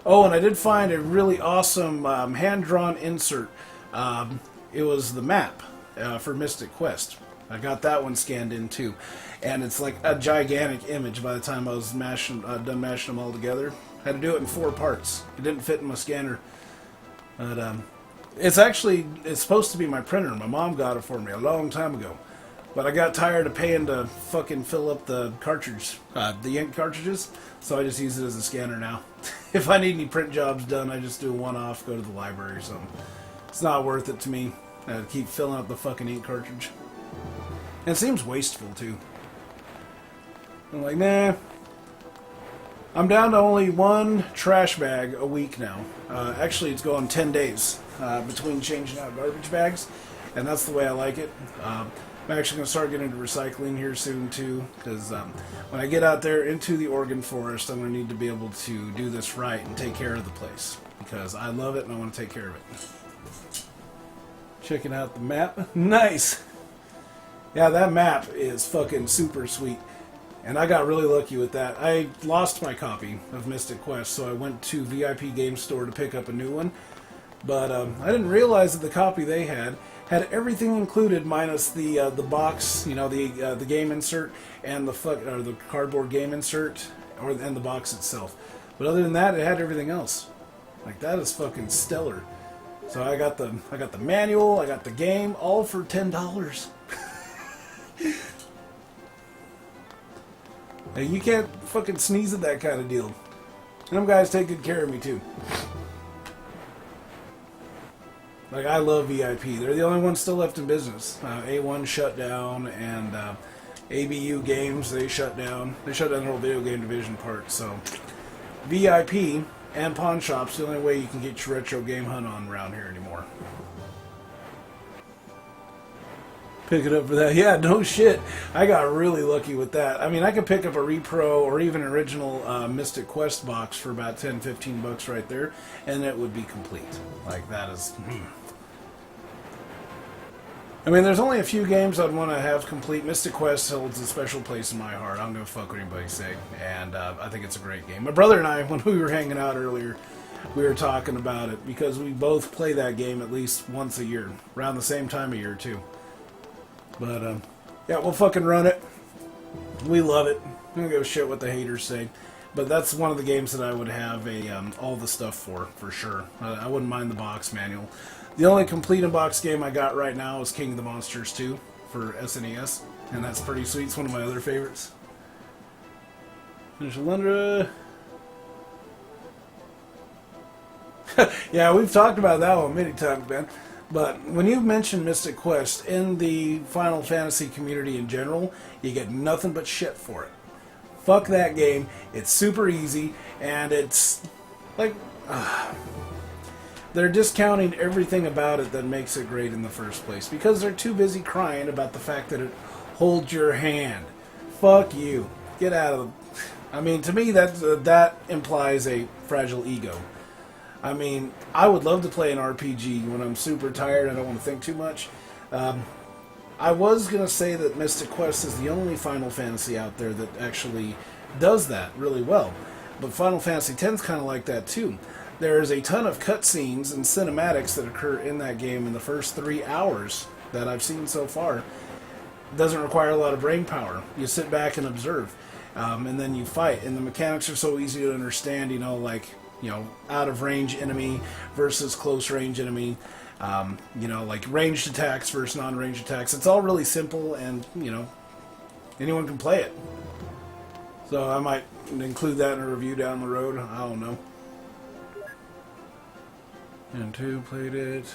Oh, and I did find a really awesome hand-drawn insert. It was the map for Mystic Quest. I got that one scanned in too. And it's like a gigantic image by the time I was done mashing them all together. I had to do it in 4 parts. It didn't fit in my scanner. But It's supposed to be my printer. My mom got it for me a long time ago. But I got tired of paying to fucking fill up the the ink cartridges, so I just use it as a scanner now. If I need any print jobs done, I just do a one-off, go to the library or something. It's not worth it to me to keep filling out the fucking ink cartridge. And it seems wasteful, too. I'm like, nah. I'm down to only one trash bag a week now. Actually, it's going 10 days between changing out garbage bags, and that's the way I like it. I'm actually going to start getting into recycling here soon, too, because when I get out there into the Oregon forest, I'm going to need to be able to do this right and take care of the place, because I love it and I want to take care of it. Checking out the map. Nice! Yeah, that map is fucking super sweet. And I got really lucky with that. I lost my copy of Mystic Quest, so I went to VIP Game Store to pick up a new one. But I didn't realize that the copy they had everything included minus the box, you know, the game insert and the cardboard game insert and the box itself. But other than that, it had everything else. Like, that is fucking stellar. So I got the manual, I got the game, all for $10. Hey, you can't fucking sneeze at that kind of deal. Them guys take good care of me too. Like, I love VIP. They're the only ones still left in business. A1 shut down, and ABU Games, they shut down. They shut down the whole video game division part. So VIP and pawn shops, the only way you can get your retro game hunt on around here anymore. Pick it up for that. Yeah, no shit. I got really lucky with that. I mean, I could pick up a repro or even an original Mystic Quest box for about 10, 15 bucks right there, and it would be complete. Like, that is... I mean, there's only a few games I'd want to have complete. Mystic Quest holds a special place in my heart. I don't give a fuck what anybody say, and I think it's a great game. My brother and I, when we were hanging out earlier, we were talking about it, because we both play that game at least once a year, around the same time of year, too. But, yeah, we'll fucking run it. We love it. We don't give a shit what the haters say. But that's one of the games that I would have all the stuff for sure. I wouldn't mind the box manual. The only complete in-box game I got right now is King of the Monsters 2 for SNES. And that's pretty sweet. It's one of my other favorites. There's Alundra. Yeah, we've talked about that one many times, man. But when you mention Mystic Quest in the Final Fantasy community in general, you get nothing but shit for it. Fuck that game. It's super easy, and it's like... they're discounting everything about it that makes it great in the first place, because they're too busy crying about the fact that it holds your hand. Fuck you. Get out of the... I mean, to me, that implies a fragile ego. I mean, I would love to play an RPG when I'm super tired and I don't want to think too much. I was going to say that Mystic Quest is the only Final Fantasy out there that actually does that really well. But Final Fantasy X is kind of like that too. There's a ton of cutscenes and cinematics that occur in that game in the first 3 hours that I've seen so far. It doesn't require a lot of brain power. You sit back and observe. And then you fight. And the mechanics are so easy to understand, you know, like... you know, out-of-range enemy versus close-range enemy. You know, like ranged attacks versus non-ranged attacks. It's all really simple, and, you know, anyone can play it. So I might include that in a review down the road. I don't know. And 2 played it.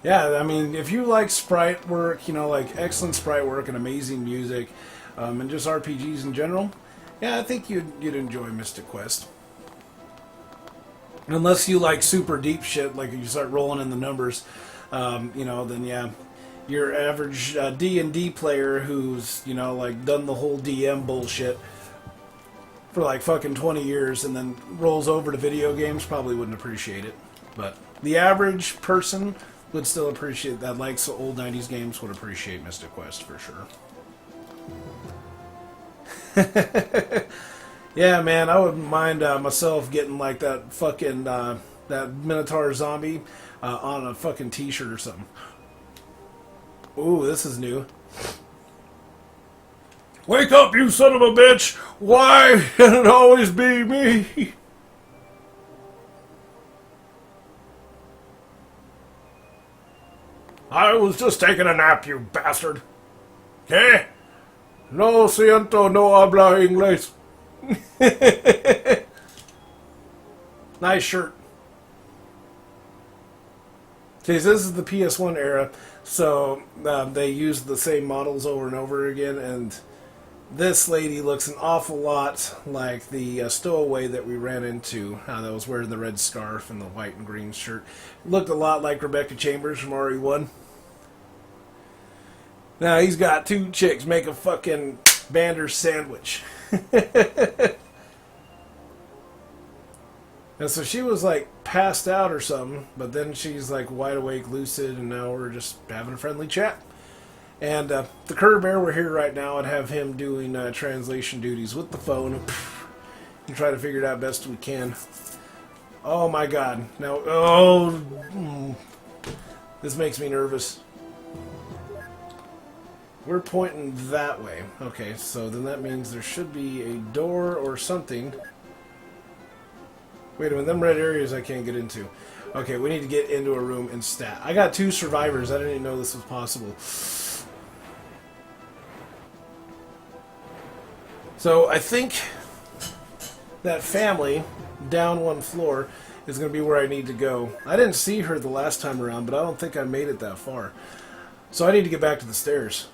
Yeah, I mean, if you like sprite work, you know, like excellent sprite work and amazing music, and just RPGs in general... yeah, I think you'd enjoy Mystic Quest. Unless you like super deep shit, like you start rolling in the numbers, you know, then yeah, your average D&D player who's, you know, like done the whole DM bullshit for like fucking 20 years and then rolls over to video games probably wouldn't appreciate it. But the average person would still appreciate that, likes old 90s games, would appreciate Mystic Quest for sure. Yeah, man, I wouldn't mind myself getting like that fucking that Minotaur zombie on a fucking t-shirt or something. Ooh, this is new. Wake up, you son of a bitch! Why can it always be me? I was just taking a nap, you bastard. ¿Qué? No siento, no habla inglés. Nice shirt. Okay, so this is the PS1 era, so they used the same models over and over again, and this lady looks an awful lot like the stowaway that we ran into that was wearing the red scarf and the white and green shirt. Looked a lot like Rebecca Chambers from RE1. Now he's got two chicks make a fucking Bander sandwich. And so she was like passed out or something, but then she's like wide awake, lucid, and now we're just having a friendly chat. And the Cur Bear, we're here right now and have him doing translation duties with the phone and try to figure it out best we can. Oh my god. Now, this makes me nervous. We're pointing that way. Okay, so then that means there should be a door or something. Wait a minute, them red areas I can't get into. Okay, we need to get into a room and stat. I got 2 survivors. I didn't even know this was possible. So I think that family down 1 floor is going to be where I need to go. I didn't see her the last time around, but I don't think I made it that far. So I need to get back to the stairs.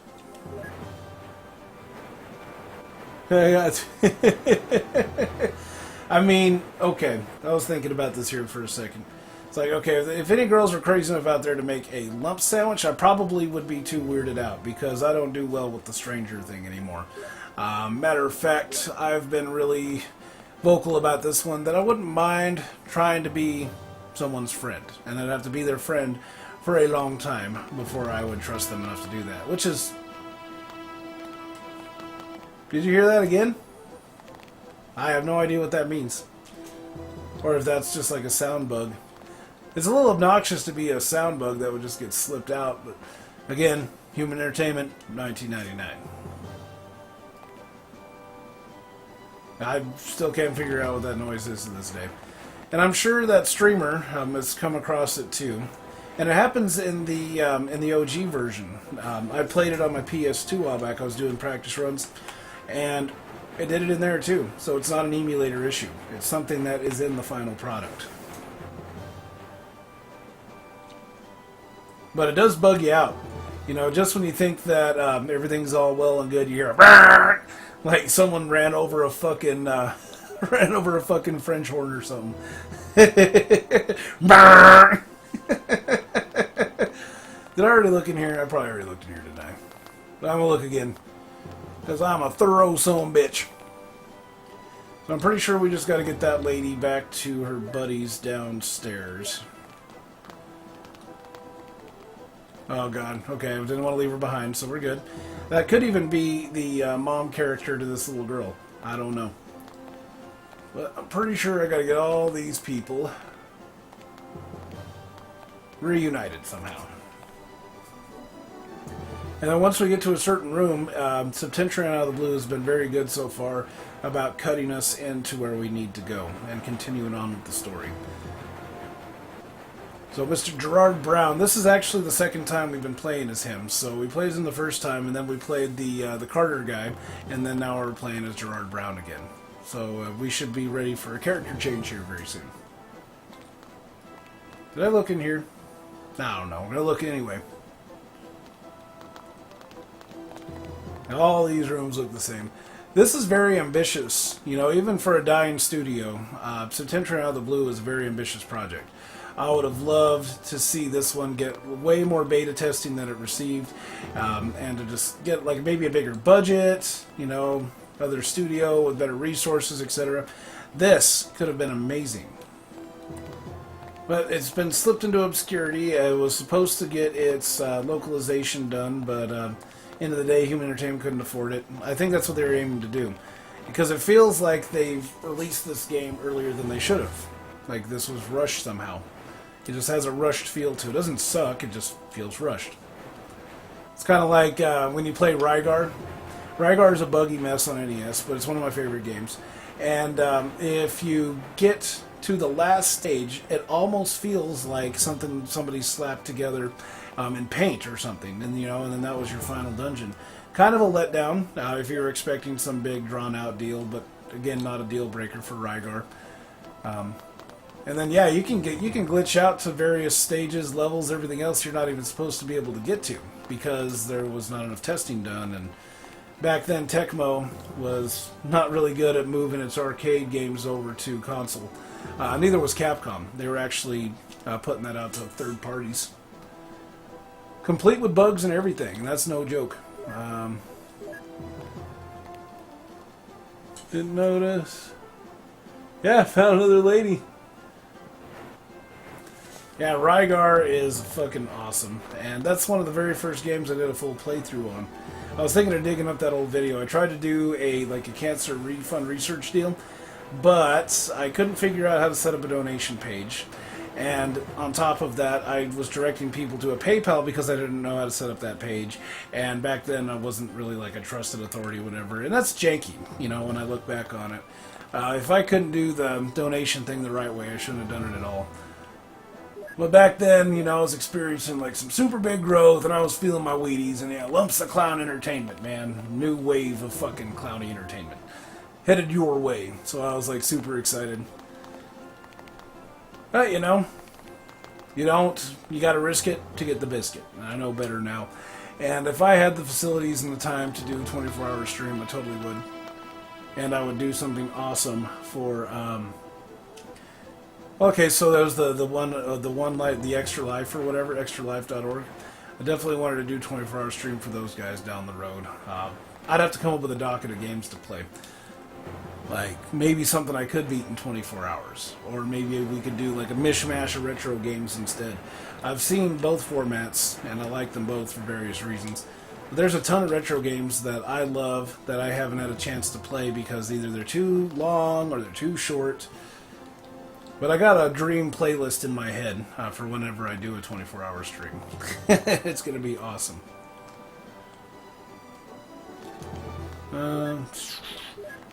I mean, okay, I was thinking about this here for a second. It's like, okay, if any girls were crazy enough out there to make a Lumpz sandwich, I probably would be too weirded out, because I don't do well with the stranger thing anymore. Matter of fact, I've been really vocal about this one, that I wouldn't mind trying to be someone's friend, and I'd have to be their friend for a long time before I would trust them enough to do that, which is... Did you hear that again? I have no idea what that means. Or if that's just like a sound bug. It's a little obnoxious to be a sound bug that would just get slipped out, but again, Human Entertainment, 1999. I still can't figure out what that noise is to this day. And I'm sure that streamer has come across it too. And it happens in the OG version. I played it on my PS2 a while back. I was doing practice runs, and it did it in there too. So it's not an emulator issue. It's something that is in the final product. But it does bug you out. You know, just when you think that everything's all well and good, you hear a brrr, like someone ran over a fucking French horn or something. Brrr. Did I already look in here? I probably already looked in here, didn't I? But I'm gonna look again, because I'm a thorough son-bitch. So I'm pretty sure we just got to get that lady back to her buddies downstairs. Oh god, okay, I didn't want to leave her behind, so we're good. That could even be the mom character to this little girl. I don't know. But I'm pretty sure I got to get all these people reunited somehow. And then once we get to a certain room, Septentrion out of the blue has been very good so far about cutting us into where we need to go and continuing on with the story. So Mr. Gerard Brown, this is actually the second time we've been playing as him. So we played him the first time, and then we played the Carter guy, and then now we're playing as Gerard Brown again. So we should be ready for a character change here very soon. Did I look in here? I don't know. I'm going to look anyway. All these rooms look the same. This is very ambitious. You know, even for a dying studio, Septentrion Out of the Blue is a very ambitious project. I would have loved to see this one get way more beta testing than it received, and to just get like maybe a bigger budget, you know, other studio with better resources, etc. This could have been amazing. But it's been slipped into obscurity. It was supposed to get its localization done, but end of the day, Human Entertainment couldn't afford it. I think that's what they were aiming to do, because it feels like they've released this game earlier than they should have. Like this was rushed somehow. It just has a rushed feel to it. It doesn't suck, it just feels rushed. It's kind of like when you play Rygar. Rygar is a buggy mess on NES, but it's one of my favorite games. And if you get to the last stage, it almost feels like something somebody slapped together in paint or something, and and then that was your final dungeon. Kind of a letdown if you were expecting some big drawn out deal, but again, not a deal breaker for Rygar. And then yeah, you can glitch out to various stages, levels, everything else you're not even supposed to be able to get to because there was not enough testing done. And back then, Tecmo was not really good at moving its arcade games over to console. Neither was Capcom. They were actually putting that out to third parties, complete with bugs and everything. And that's no joke. Didn't notice. Yeah, found another lady. Yeah, Rygar is fucking awesome, and that's one of the very first games I did a full playthrough on. I was thinking of digging up that old video. I tried to do a cancer refund research deal, but I couldn't figure out how to set up a donation page. And on top of that, I was directing people to a PayPal because I didn't know how to set up that page. And back then, I wasn't really like a trusted authority or whatever. And that's janky, when I look back on it. If I couldn't do the donation thing the right way, I shouldn't have done it at all. But back then, I was experiencing like some super big growth, and I was feeling my Wheaties, and yeah, Lumpz the Clown Entertainment, man. New wave of fucking clowny entertainment. Headed your way. So I was like super excited. But, you gotta risk it to get the biscuit. And I know better now. And if I had the facilities and the time to do a 24-hour stream, I totally would. And I would do something awesome for, okay, so there's the one life, the Extra Life or whatever, extralife.org. I definitely wanted to do 24-hour stream for those guys down the road. I'd have to come up with a docket of games to play. Like, maybe something I could beat in 24 hours. Or maybe we could do like a mishmash of retro games instead. I've seen both formats, and I like them both for various reasons. But there's a ton of retro games that I love that I haven't had a chance to play because either they're too long or they're too short. But I got a dream playlist in my head for whenever I do a 24-hour stream. It's going to be awesome.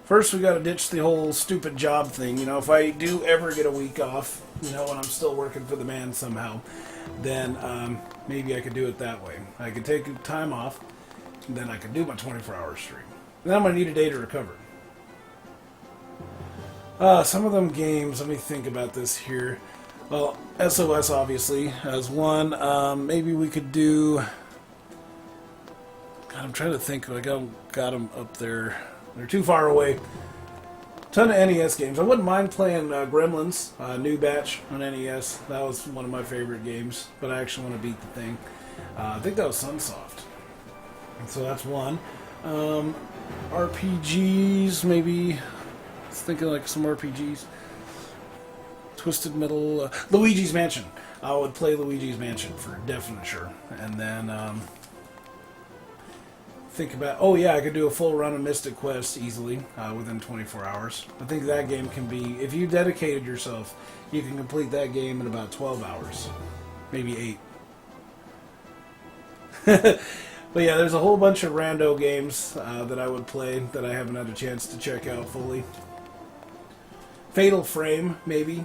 First, we got to ditch the whole stupid job thing. If I do ever get a week off, when I'm still working for the man somehow, then maybe I could do it that way. I could take time off, and then I could do my 24-hour stream. And then I'm going to need a day to recover. Some of them games, let me think about this here. Well, SOS obviously as one. Maybe we could do... God, I'm trying to think. I got them up there. They're too far away. Ton of NES games. I wouldn't mind playing Gremlins, New Batch on NES. That was one of my favorite games, but I actually want to beat the thing. I think that was Sunsoft. So that's one. RPGs, maybe... Thinking like some RPGs. Twisted Metal. Luigi's Mansion. I would play Luigi's Mansion for definite sure. And then think about... Oh yeah, I could do a full run of Mystic Quest easily within 24 hours. I think that game can be... If you dedicated yourself, you can complete that game in about 12 hours. Maybe 8. But yeah, there's a whole bunch of rando games that I would play that I haven't had a chance to check out fully. Fatal Frame, maybe.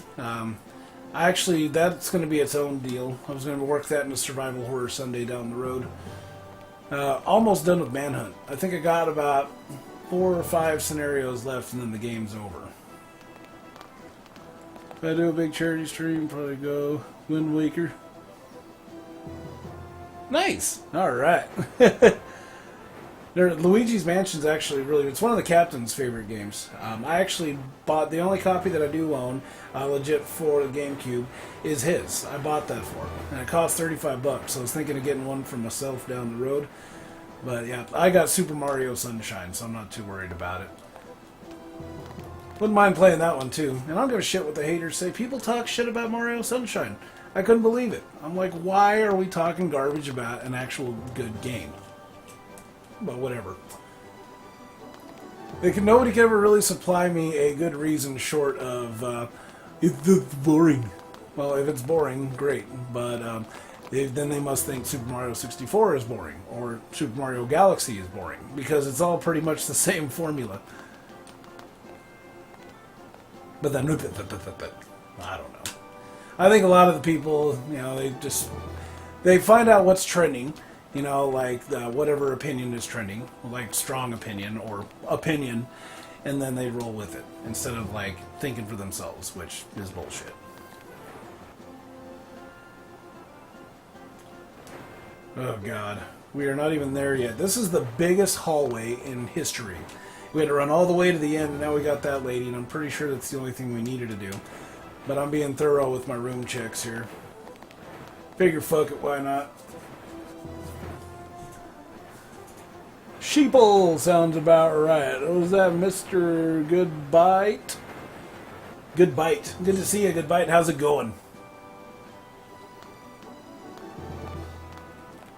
Actually, that's going to be its own deal. I was going to work that in a Survival Horror Sunday down the road. Almost done with Manhunt. I think I got about 4 or 5 scenarios left, and then the game's over. If I do a big charity stream, probably go Wind Waker. Nice! Alright. Luigi's Mansion's actually really... It's one of the captain's favorite games. I actually bought... The only copy that I do own, legit for the GameCube, is his. I bought that for him. And it cost $35, so I was thinking of getting one for myself down the road. But yeah, I got Super Mario Sunshine, so I'm not too worried about it. Wouldn't mind playing that one too. And I don't give a shit what the haters say. People talk shit about Mario Sunshine. I couldn't believe it. I'm like, why are we talking garbage about an actual good game? But whatever. Nobody can ever really supply me a good reason short of, it's boring. Well, if it's boring, great. But then they must think Super Mario 64 is boring, or Super Mario Galaxy is boring, because it's all pretty much the same formula. But then, I don't know. I think a lot of the people, They find out what's trending, you know, like whatever opinion is trending, like strong opinion or opinion, and then they roll with it instead of like thinking for themselves, which is bullshit. Oh god, we are not even there yet. This is the biggest hallway in history. We had to run all the way to the end, and now we got that lady, and I'm pretty sure that's the only thing we needed to do. But I'm being thorough with my room checks here. Figure fuck it, why not? Sheeple sounds about right. Was that Mr. Goodbite? Good bite. Good to see you, Good bite. How's it going?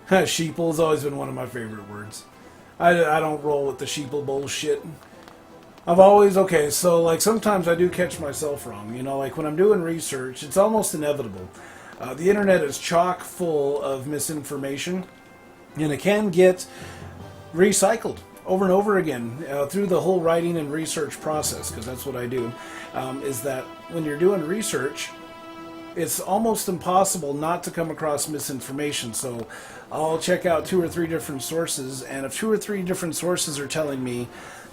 Sheeple's always been one of my favorite words. I don't roll with the sheeple bullshit. I've always, okay, so like sometimes I do catch myself wrong. You know, like when I'm doing research, it's almost inevitable. The internet is chock full of misinformation, and it can get recycled over and over again through the whole writing and research process, because that's what I do, is that when you're doing research, it's almost impossible not to come across misinformation. So I'll check out 2 or 3 different sources, and if 2 or 3 different sources are telling me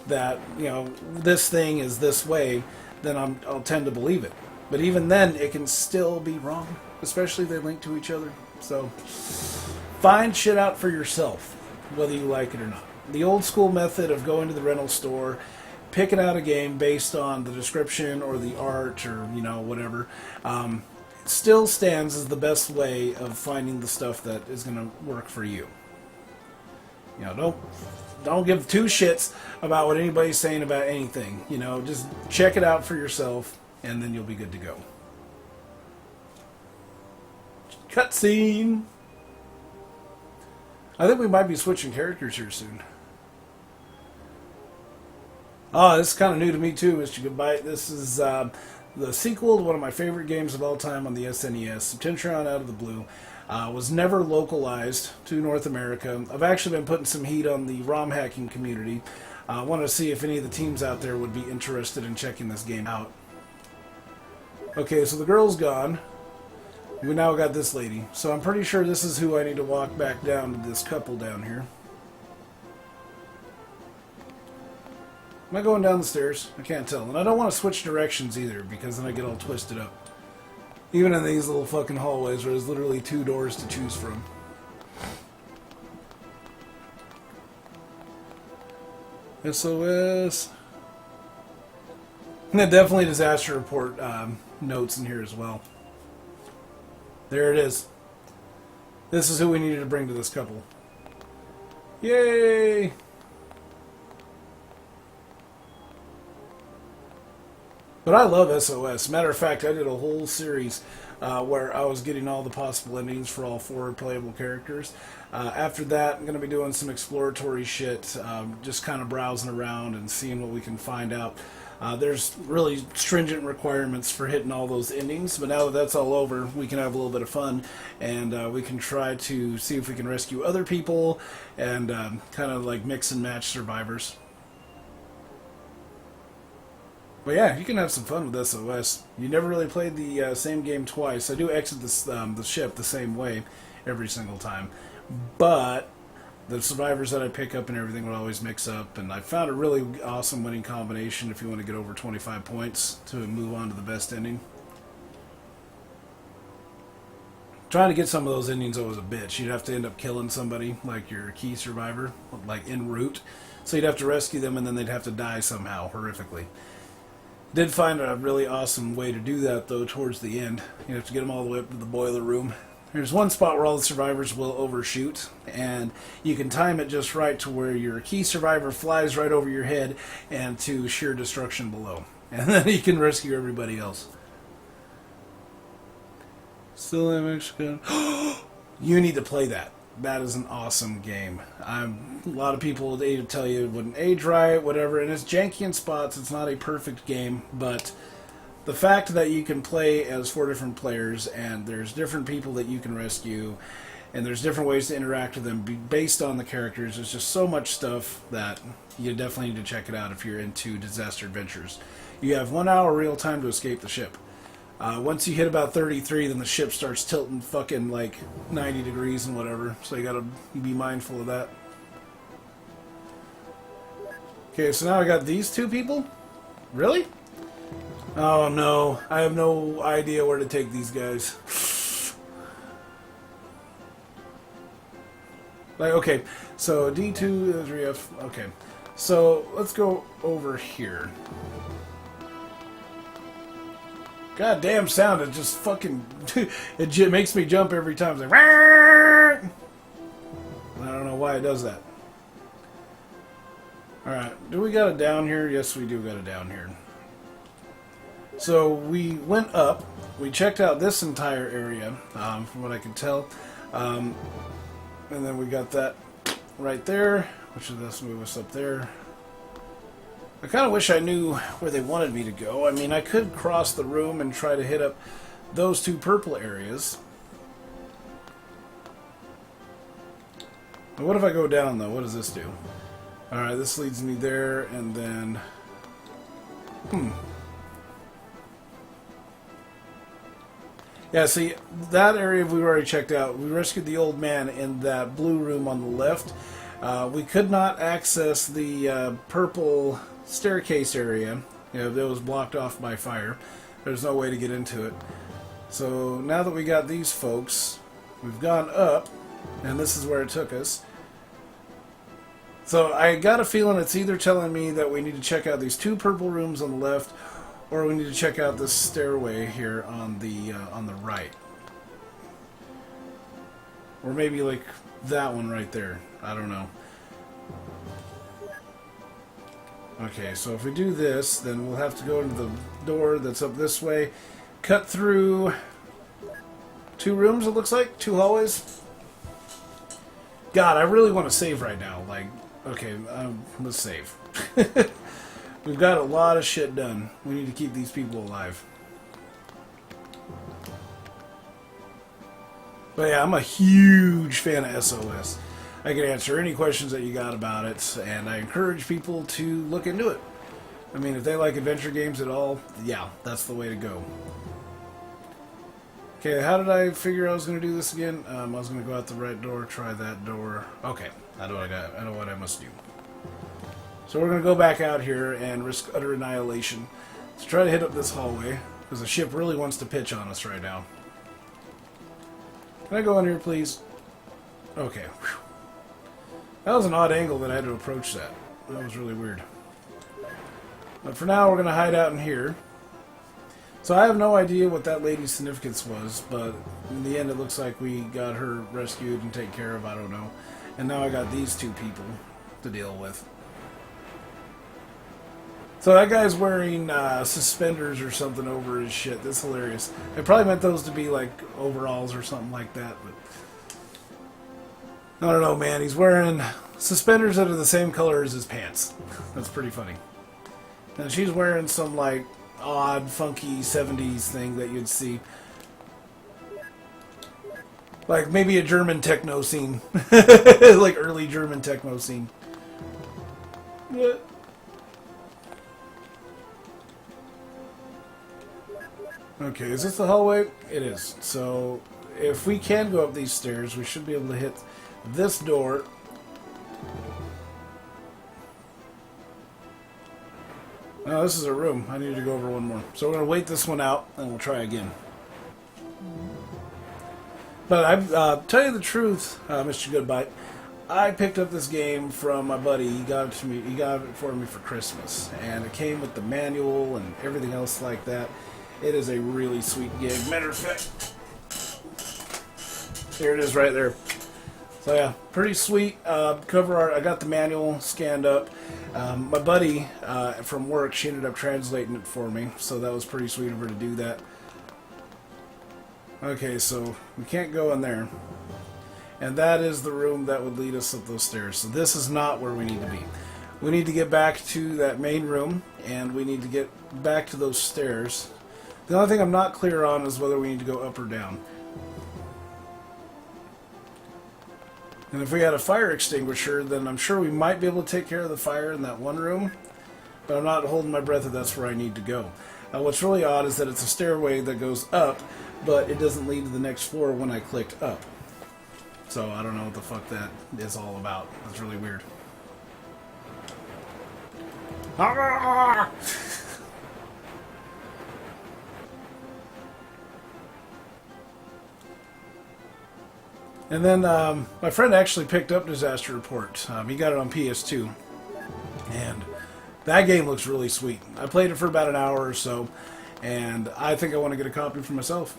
that, you know, this thing is this way, then I'll tend to believe it. But even then, it can still be wrong, especially if they link to each other. So find shit out for yourself, whether you like it or not. The old school method of going to the rental store, picking out a game based on the description or the art or, you know, whatever, still stands as the best way of finding the stuff that is going to work for you. You know, don't give 2 shits about what anybody's saying about anything. You know, just check it out for yourself, and then you'll be good to go. Cutscene! I think we might be switching characters here soon. Oh, this is kind of new to me too, Mr. Goodbye. This is the sequel to one of my favorite games of all time on the SNES, Septentrion Out of the Blue. Was never localized to North America. I've actually been putting some heat on the ROM hacking community. I want to see if any of the teams out there would be interested in checking this game out. Okay, so the girl's gone. We now got this lady. So I'm pretty sure this is who I need to walk back down to this couple down here. Am I going down the stairs? I can't tell. And I don't want to switch directions either, because then I get all twisted up. Even in these little fucking hallways where there's literally 2 doors to choose from. SOS. And definitely disaster report notes in here as well. There it is. This is who we needed to bring to this couple. Yay! But I love SOS. Matter of fact, I did a whole series where I was getting all the possible endings for all 4 playable characters. After that, I'm going to be doing some exploratory shit, just kind of browsing around and seeing what we can find out. There's really stringent requirements for hitting all those endings, but now that that's all over, we can have a little bit of fun, and we can try to see if we can rescue other people and kind of like mix and match survivors. But yeah, you can have some fun with SOS. You never really played the same game twice. I do exit this, the ship the same way every single time. But the survivors that I pick up and everything will always mix up. And I found a really awesome winning combination if you want to get over 25 points to move on to the best ending. Trying to get some of those endings was a bitch. You'd have to end up killing somebody, like your key survivor, like en route. So you'd have to rescue them and then they'd have to die somehow, horrifically. Did find a really awesome way to do that, though, towards the end. You have to get them all the way up to the boiler room. There's one spot where all the survivors will overshoot, and you can time it just right to where your key survivor flies right over your head and to sheer destruction below. And then you can rescue everybody else. Still in Mexico. You need to play that. That is an awesome game. A lot of people will tell you it wouldn't age right, whatever, and it's janky in spots. It's not a perfect game, but the fact that you can play as 4 different players, and there's different people that you can rescue, and there's different ways to interact with them based on the characters, there's just so much stuff that you definitely need to check it out if you're into disaster adventures. You have 1 hour real time to escape the ship. Once you hit about 33, then the ship starts tilting fucking like 90 degrees and whatever. So you gotta be mindful of that. Okay, so now I got these two people? Really? Oh no, I have no idea where to take these guys. Like, okay, so D2, 3F, okay. So, let's go over here. Goddamn sound, it just fucking, it makes me jump every time. It's like, I don't know why it does that. Alright, do we got it down here? Yes, we do got it down here. So, we went up, we checked out this entire area, from what I can tell. And then we got that right there, which is this move us up there. I kind of wish I knew where they wanted me to go. I mean, I could cross the room and try to hit up those two purple areas. But what if I go down, though? What does this do? Alright, this leads me there, and then... Yeah, see, that area we've already checked out. We rescued the old man in that blue room on the left. We could not access the purple staircase area. You know, that was blocked off by fire. There's no way to get into it. So now that we got these folks, we've gone up, and this is where it took us. So I got a feeling it's either telling me that we need to check out these two purple rooms on the left, or we need to check out this stairway here on the right. Or maybe like that one right there. I don't know. Okay, so if we do this, then we'll have to go to the door that's up this way. Cut through two rooms, it looks like. Two hallways. God, I really want to save right now. Like, okay, let's save. We've got a lot of shit done. We need to keep these people alive. But yeah, I'm a huge fan of SOS. I can answer any questions that you got about it, and I encourage people to look into it. I mean, if they like adventure games at all, yeah, that's the way to go. Okay, how did I figure I was going to do this again? I was going to go out the right door, try that door. Okay, I know what I got. I know what I must do. So we're going to go back out here and risk utter annihilation to try to hit up this hallway, because the ship really wants to pitch on us right now. Can I go in here, please? Okay. Whew. That was an odd angle that I had to approach that. That was really weird. But for now, we're going to hide out in here. So I have no idea what that lady's significance was, but in the end it looks like we got her rescued and taken care of, I don't know. And now I got these two people to deal with. So that guy's wearing suspenders or something over his shit. That's hilarious. I probably meant those to be like overalls or something like that, but I don't know, man. He's wearing suspenders that are the same color as his pants. That's pretty funny. And she's wearing some like odd, funky 70s thing that you'd see. Like maybe a German techno scene. Like early German techno scene. What? Okay, is this the hallway? It is. So, if we can go up these stairs, we should be able to hit this door. Oh, this is a room. I need to go over one more. So we're going to wait this one out, and we'll try again. But tell you the truth, Mr. Goodbye, I picked up this game from my buddy. He got it to me. He got it for me for Christmas, and it came with the manual and everything else like that. It is a really sweet gig. Matter of fact, here it is right there. So yeah, pretty sweet cover art. I got the manual scanned up. My buddy from work, she ended up translating it for me, so that was pretty sweet of her to do that. Okay, so we can't go in there. And that is the room that would lead us up those stairs. So this is not where we need to be. We need to get back to that main room, and we need to get back to those stairs. The only thing I'm not clear on is whether we need to go up or down. And if we had a fire extinguisher, then I'm sure we might be able to take care of the fire in that one room. But I'm not holding my breath that that's where I need to go. What's really odd is that it's a stairway that goes up, but it doesn't lead to the next floor when I clicked up. So I don't know what the fuck that is all about. That's really weird. And then my friend actually picked up Disaster Report. He got it on PS2. And that game looks really sweet. I played it for about an hour or so, and I think I want to get a copy for myself.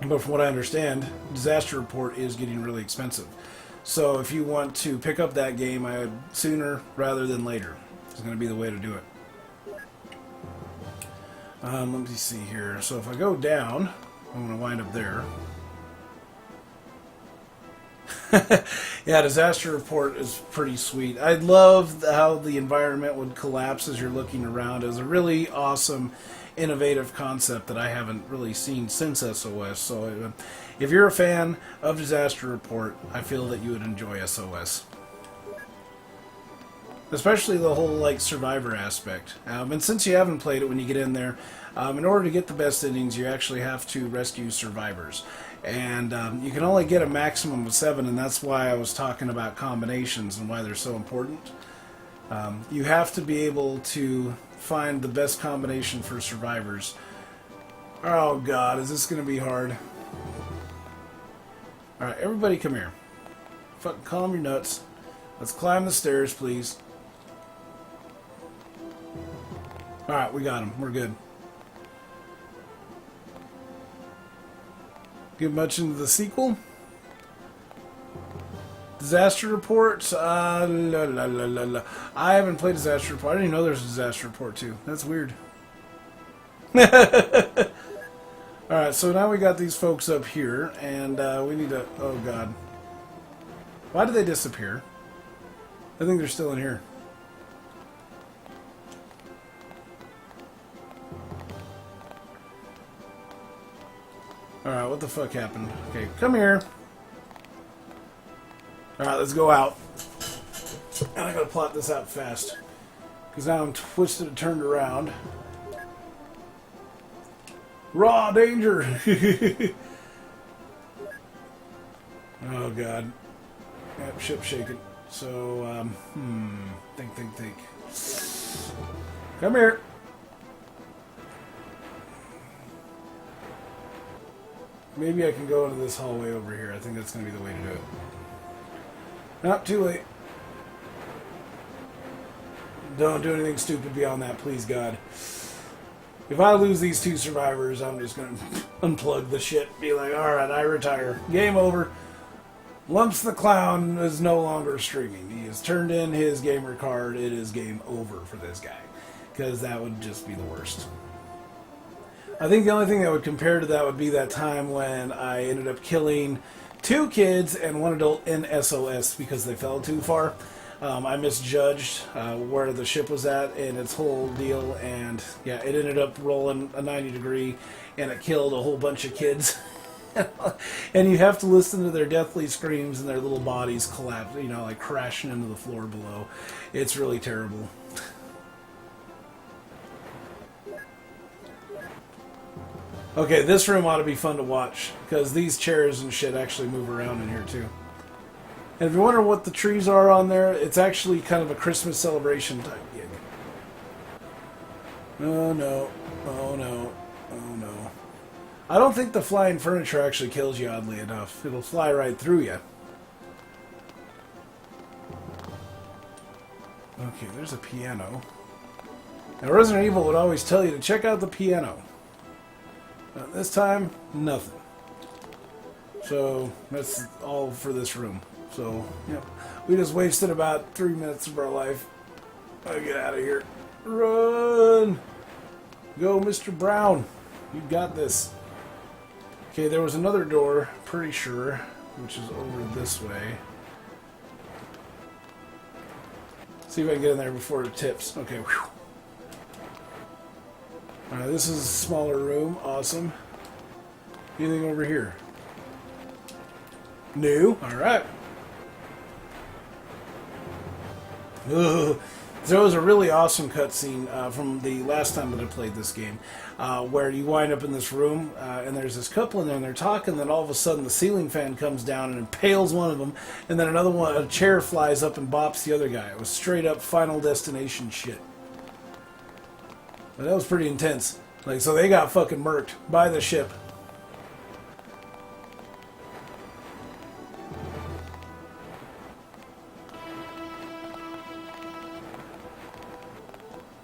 But from what I understand, Disaster Report is getting really expensive. So if you want to pick up that game, I would sooner rather than later. It's going to be the way to do it. Let me see here. So if I go down, I'm going to wind up there. Yeah, Disaster Report is pretty sweet. I love how the environment would collapse as you're looking around. It was a really awesome, innovative concept that I haven't really seen since SOS. So if you're a fan of Disaster Report, I feel that you would enjoy SOS. Especially the whole like survivor aspect. And since you haven't played it, when you get in there, in order to get the best endings, you actually have to rescue survivors. And you can only get a maximum of 7, and that's why I was talking about combinations and why they're so important. You have to be able to find the best combination for survivors. Oh god, is this going to be hard? Alright, everybody come here. Fucking calm your nuts. Let's climb the stairs, please. Alright, we got him. We're good. Get much into the sequel? Disaster Report? I haven't played Disaster Report. I didn't even know there's a Disaster Report too. That's weird. Alright, so now we got these folks up here, and we need to... Oh, God. Why did they disappear? I think they're still in here. Alright, what the fuck happened? Okay, come here. Alright, let's go out. And I gotta plot this out fast. Because now I'm twisted and turned around. Raw danger! Oh god. Yep, ship shaking. So, think. Come here! Maybe I can go into this hallway over here. I think that's going to be the way to do it. Not too late. Don't do anything stupid beyond that, please, God. If I lose these 2 survivors, I'm just going to unplug the shit. Be like, alright, I retire. Game over. Lumpz the Clown is no longer streaming. He has turned in his gamer card. It is game over for this guy. Because that would just be the worst. I think the only thing that would compare to that would be that time when I ended up killing 2 kids and 1 adult in SOS because they fell too far. I misjudged where the ship was at and its whole deal, and yeah, it ended up rolling a 90 degree and it killed a whole bunch of kids. And you have to listen to their deathly screams and their little bodies collapse, you know, like crashing into the floor below. It's really terrible. Okay, this room ought to be fun to watch, because these chairs and shit actually move around in here, too. And if you wonder what the trees are on there, it's actually kind of a Christmas celebration type gig. Oh, no. Oh, no. Oh, no. I don't think the flying furniture actually kills you, oddly enough. It'll fly right through you. Okay, there's a piano. Now, Resident Evil would always tell you to check out the piano. This time, nothing. So, that's all for this room. So, yep. We just wasted about 3 minutes of our life. Gotta get out of here. Run! Go, Mr. Brown. You got this. Okay, there was another door, pretty sure, which is over this way. See if I can get in there before it tips. Okay, whew. Alright, this is a smaller room. Awesome. Anything over here? New. Alright. Ugh. There was a really awesome cutscene from the last time that I played this game, where you wind up in this room, and there's this couple in there, and they're talking, and then all of a sudden the ceiling fan comes down and impales one of them, and then another one, a chair flies up and bops the other guy. It was straight up Final Destination shit. But that was pretty intense. Like, so they got fucking murked by the ship.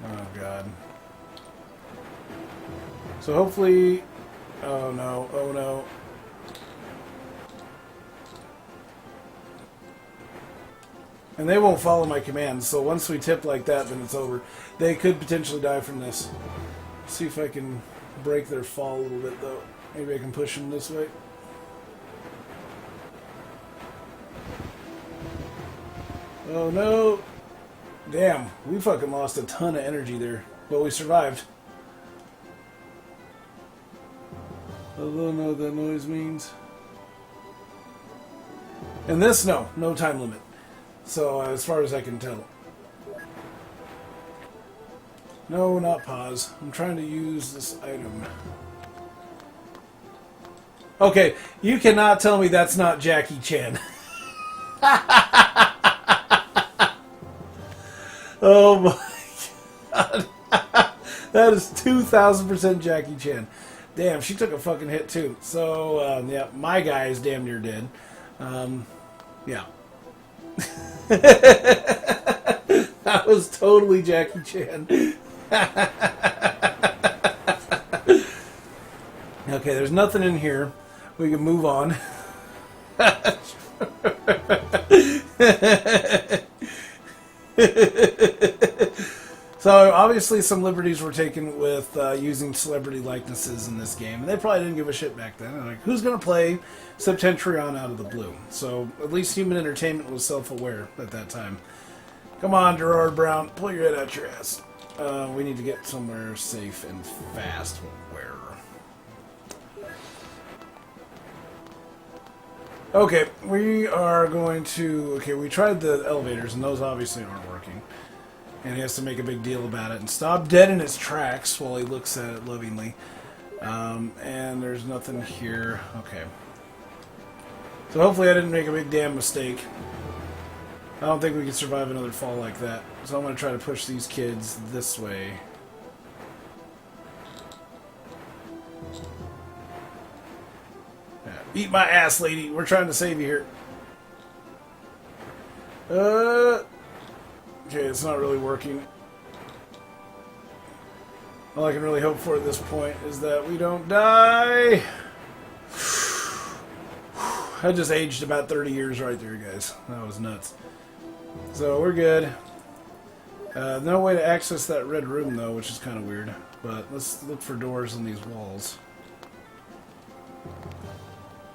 Oh, God. So hopefully... Oh, no. Oh, no. And they won't follow my commands, so once we tip like that, then it's over. They could potentially die from this. See if I can break their fall a little bit, though. Maybe I can push them this way. Oh, no. Damn, we fucking lost a ton of energy there, but we survived. I don't know what that noise means. And this, no time limit. So, as far as I can tell. No, not pause. I'm trying to use this item. Okay, you cannot tell me that's not Jackie Chan. Oh my God. That is 2,000% Jackie Chan. Damn, she took a fucking hit too. So, yeah, my guy is damn near dead. Yeah. That was totally Jackie Chan. Okay, there's nothing in here. We can move on. So obviously some liberties were taken with using celebrity likenesses in this game, and they probably didn't give a shit back then. Like, who's going to play Septentrion out of the blue? So at least Human Entertainment was self-aware at that time. Come on, Gerard Brown, pull your head out your ass. We need to get somewhere safe and fast. Where? Okay, we are going to... Okay, we tried the elevators, and those obviously aren't working. And he has to make a big deal about it and stop dead in his tracks while he looks at it lovingly. And there's nothing here. Okay. So hopefully I didn't make a big damn mistake. I don't think we can survive another fall like that. So I'm going to try to push these kids this way. Yeah, eat my ass, lady. We're trying to save you here. Okay, it's not really working. All I can really hope for at this point is that we don't die. I just aged about 30 years right there, guys. That was nuts. So we're good. No way to access that red room, though, which is kind of weird. But let's look for doors in these walls.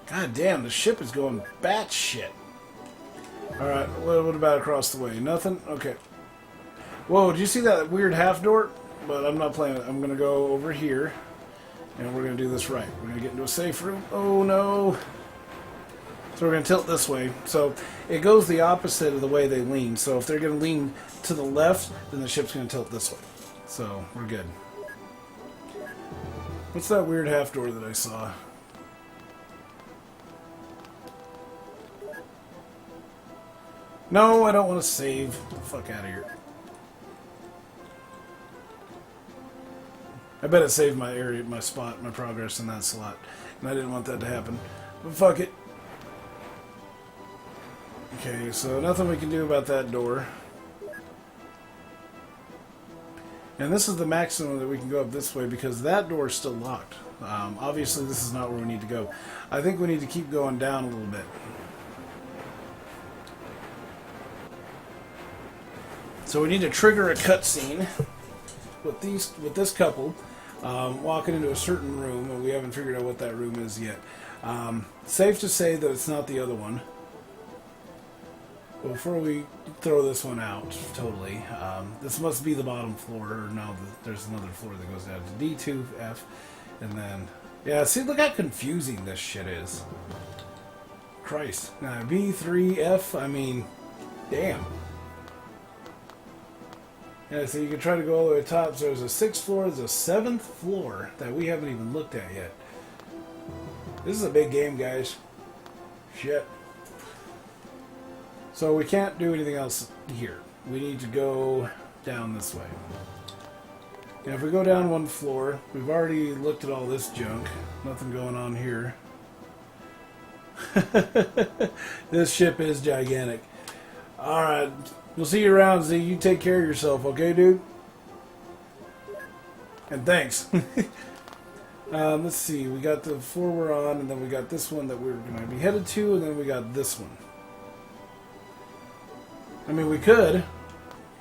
God damn, the ship is going batshit. Alright, what about across the way? Nothing? Okay. Whoa, did you see that weird half door? But I'm not playing it. I'm going to go over here. And we're going to do this right. We're going to get into a safe room. Oh, no. So we're going to tilt this way. So it goes the opposite of the way they lean. So if they're going to lean to the left, then the ship's going to tilt this way. So we're good. What's that weird half door that I saw? No, I don't want to save. Get the fuck out of here. I bet it saved my area, my spot, my progress in that slot. And I didn't want that to happen. But fuck it. Okay, so nothing we can do about that door. And this is the maximum that we can go up this way because that door is still locked. Obviously, this is not where we need to go. I think we need to keep going down a little bit. So we need to trigger a cutscene with this couple walking into a certain room, and we haven't figured out what that room is yet. Safe to say that it's not the other one. But before we throw this one out, totally, this must be the bottom floor. Or no, there's another floor that goes down to D2, F, and then... Yeah, see, look how confusing this shit is. Christ. Now, B3, F, I mean, damn. Yeah, so you can try to go all the way to the top. So there's a 6th floor, there's a 7th floor that we haven't even looked at yet. This is a big game, guys. Shit. So we can't do anything else here. We need to go down this way. And if we go down 1 floor, we've already looked at all this junk. Nothing going on here. This ship is gigantic. Alright, we'll see you around, Z. You take care of yourself, okay, dude? And thanks. Let's see, we got the floor we're on, and then we got this one that we're going to be headed to, and then we got this one. I mean, we could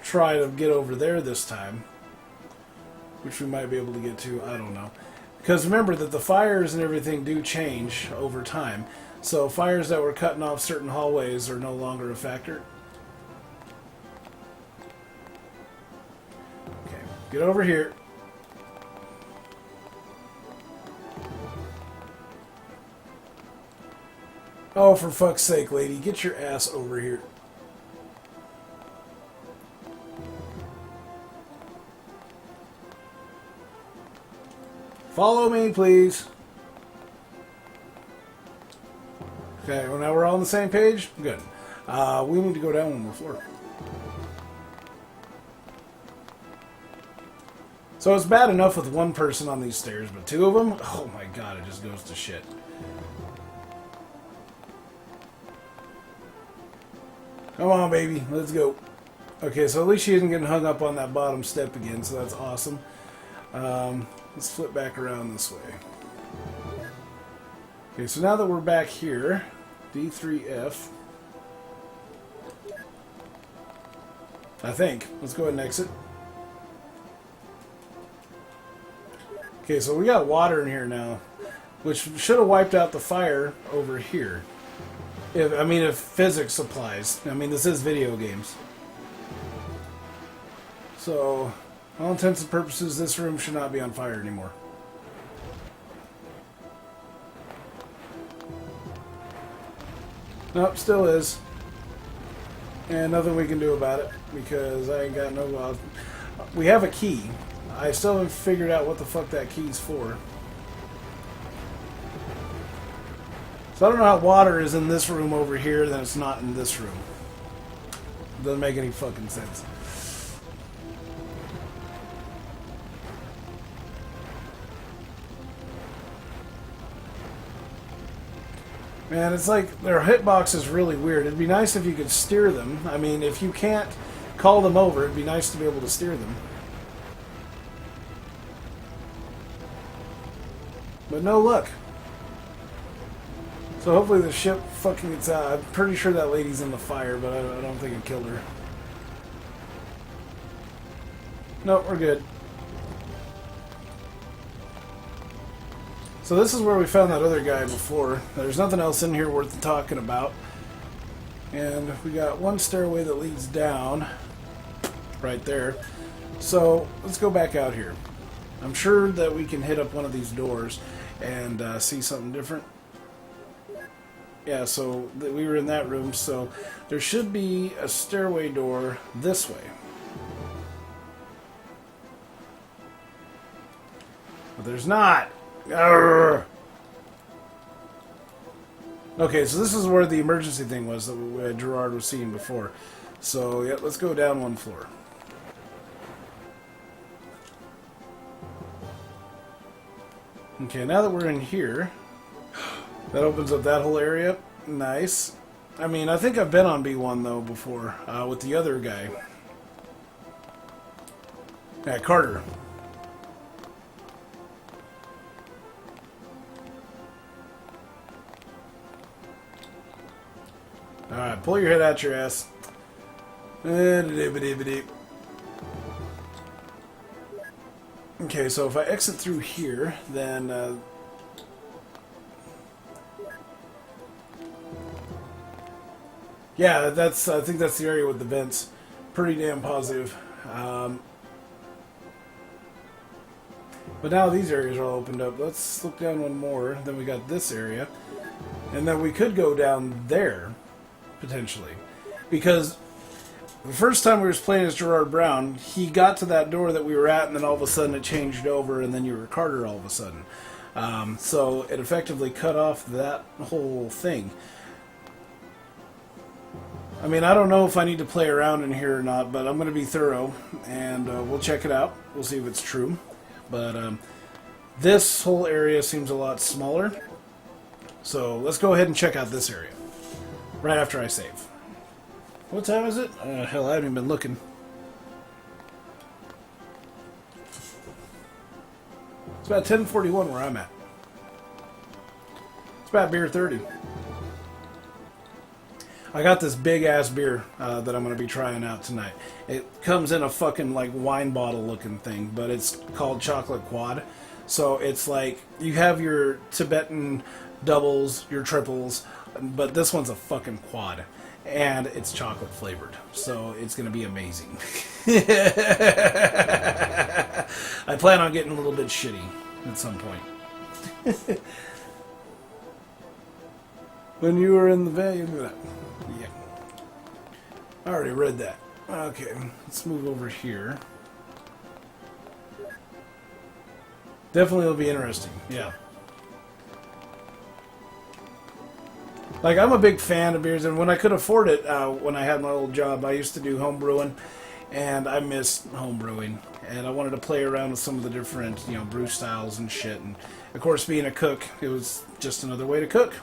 try to get over there this time, which we might be able to get to, I don't know. Because remember that the fires and everything do change over time. So fires that were cutting off certain hallways are no longer a factor. Okay, get over here. Oh, for fuck's sake, lady, get your ass over here. Follow me, please. Okay, well, now we're all on the same page? Good. We need to go down 1 more floor. So it's bad enough with 1 person on these stairs, but 2 of them? Oh my god, it just goes to shit. Come on, baby. Let's go. Okay, so at least she isn't getting hung up on that bottom step again, so that's awesome. Let's flip back around this way. Okay, so now that we're back here, D3F. I think. Let's go ahead and exit. Okay, so we got water in here now, which should have wiped out the fire over here. If physics applies. I mean, this is video games. So, all intents and purposes, this room should not be on fire anymore. Nope, still is. And nothing we can do about it, because I ain't got no... we have a key. I still haven't figured out what the fuck that key's for. So I don't know how water is in this room over here, then it's not in this room. Doesn't make any fucking sense. Man, it's like their hitbox is really weird. It'd be nice if you could steer them. I mean, if you can't call them over, it'd be nice to be able to steer them. But no luck. So hopefully the ship fucking gets out. I'm pretty sure that lady's in the fire, but I don't think it killed her. Nope, we're good. So this is where we found that other guy before. There's nothing else in here worth talking about. And we got 1 stairway that leads down. Right there. So let's go back out here. I'm sure that we can hit up one of these doors and see something different. Yeah, so we were in that room, so there should be a stairway door this way. But there's not. Arrgh. Okay, so this is where the emergency thing was that Gerard was seeing before. So, yeah, let's go down 1 floor. Okay, now that we're in here, that opens up that whole area. Nice. I mean, I think I've been on B1, though, before, with the other guy. Yeah, Carter. Alright, pull your head out your ass. Okay, so if I exit through here, then... yeah, I think that's the area with the vents. Pretty damn positive. But now these areas are all opened up. Let's look down 1 more. Then we got this area. And then we could go down there, potentially. Because The first time we were playing as Gerard Brown, he got to that door that we were at, and then all of a sudden it changed over, and then you were Carter all of a sudden. So it effectively cut off that whole thing. I mean, I don't know if I need to play around in here or not, but I'm going to be thorough, and we'll check it out. We'll see if it's true. But this whole area seems a lot smaller. So let's go ahead and check out this area right after I save. What time is it? Hell, I haven't even been looking. It's about 10:41 where I'm at. It's about beer 30. I got this big ass beer that I'm going to be trying out tonight. It comes in a fucking like wine bottle looking thing, but it's called Chocolate Quad. So it's like you have your Tibetan doubles, your triples, but this one's a fucking quad. And it's chocolate flavored, so it's going to be amazing. I plan on getting a little bit shitty at some point. When you were in the van, yeah. I already read that. Okay, let's move over here. Definitely will be interesting, yeah. Like, I'm a big fan of beers, and when I could afford it, when I had my old job, I used to do home brewing, and I miss home brewing. And I wanted to play around with some of the different, brew styles and shit. And, of course, being a cook, it was just another way to cook.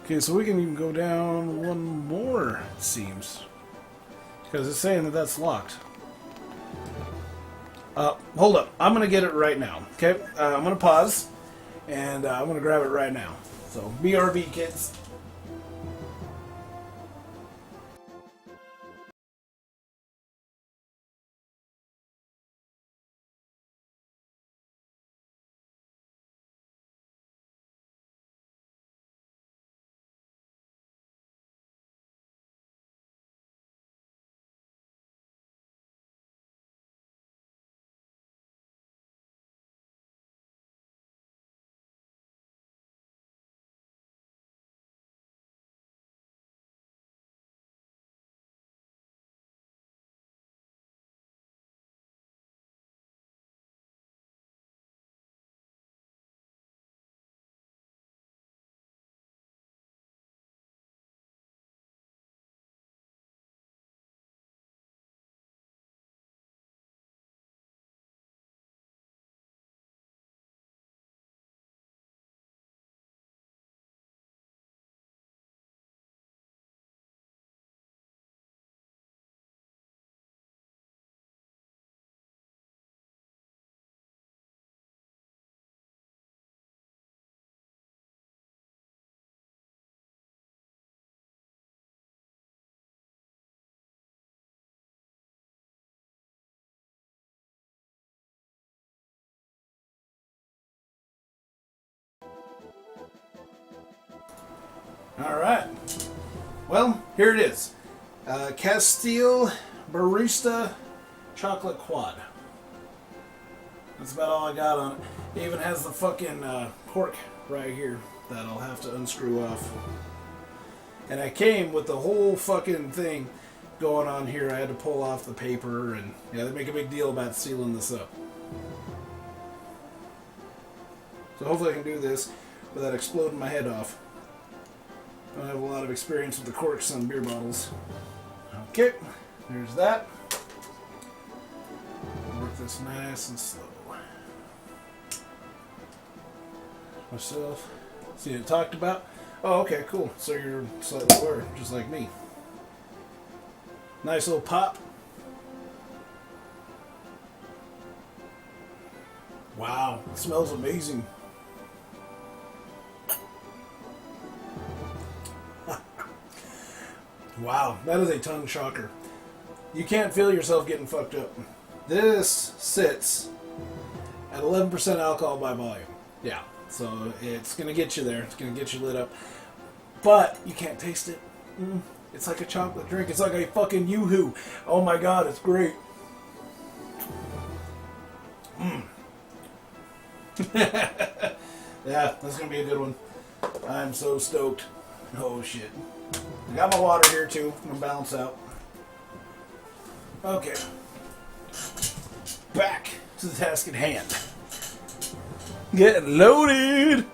Okay, so we can even go down one more, it seems. Because it's saying that that's locked. Hold up. I'm going to get it right now, okay? I'm going to pause, and I'm going to grab it right now. So, BRB, kids. Alright. Well, here it is. Castile Barista Chocolate Quad. That's about all I got on it. It even has the fucking cork right here that I'll have to unscrew off. And I came with the whole fucking thing going on here. I had to pull off the paper, and yeah, they make a big deal about sealing this up. So hopefully I can do this without exploding my head off. I don't have a lot of experience with the corks on beer bottles. Okay, there's that. Work this nice and slow. Myself. See what it talked about? Oh, okay, cool. So you're slightly lower, just like me. Nice little pop. Wow, it smells amazing. Wow, that is a tongue shocker. You can't feel yourself getting fucked up. This sits at 11% alcohol by volume. Yeah, so it's going to get you there. It's going to get you lit up. But you can't taste it. It's like a chocolate drink. It's like a fucking Yoo-hoo. Oh my god, it's great. Yeah, that's going to be a good one. I'm so stoked. Oh shit. I got my water here too. I'm gonna balance out. Okay. Back to the task at hand. Get loaded!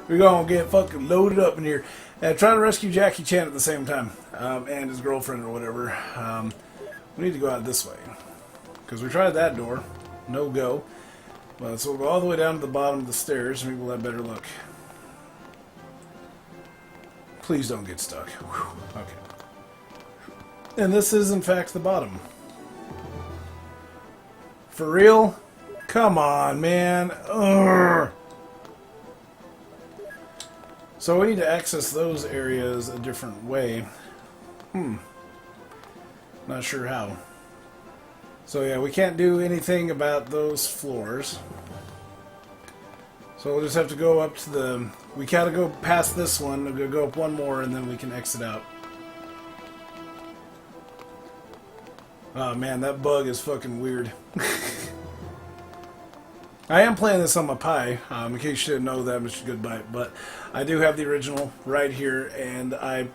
We're gonna get fucking loaded up in here. Trying to rescue Jackie Chan at the same time. And his girlfriend or whatever. We need to go out this way. Because we tried that door. No go. Well, so we'll go all the way down to the bottom of the stairs. Maybe we'll have better luck. Please don't get stuck. Whew. Okay. And this is, in fact, the bottom. For real? Come on, man. Urgh. So we need to access those areas a different way. Not sure how. So yeah, we can't do anything about those floors. So we'll just have to go up to the... We gotta go past this one, we'll go up one more, and then we can exit out. Oh man, that bug is fucking weird. I am playing this on my Pi, in case you didn't know that, Mr. Goodbye, but I do have the original right here, and I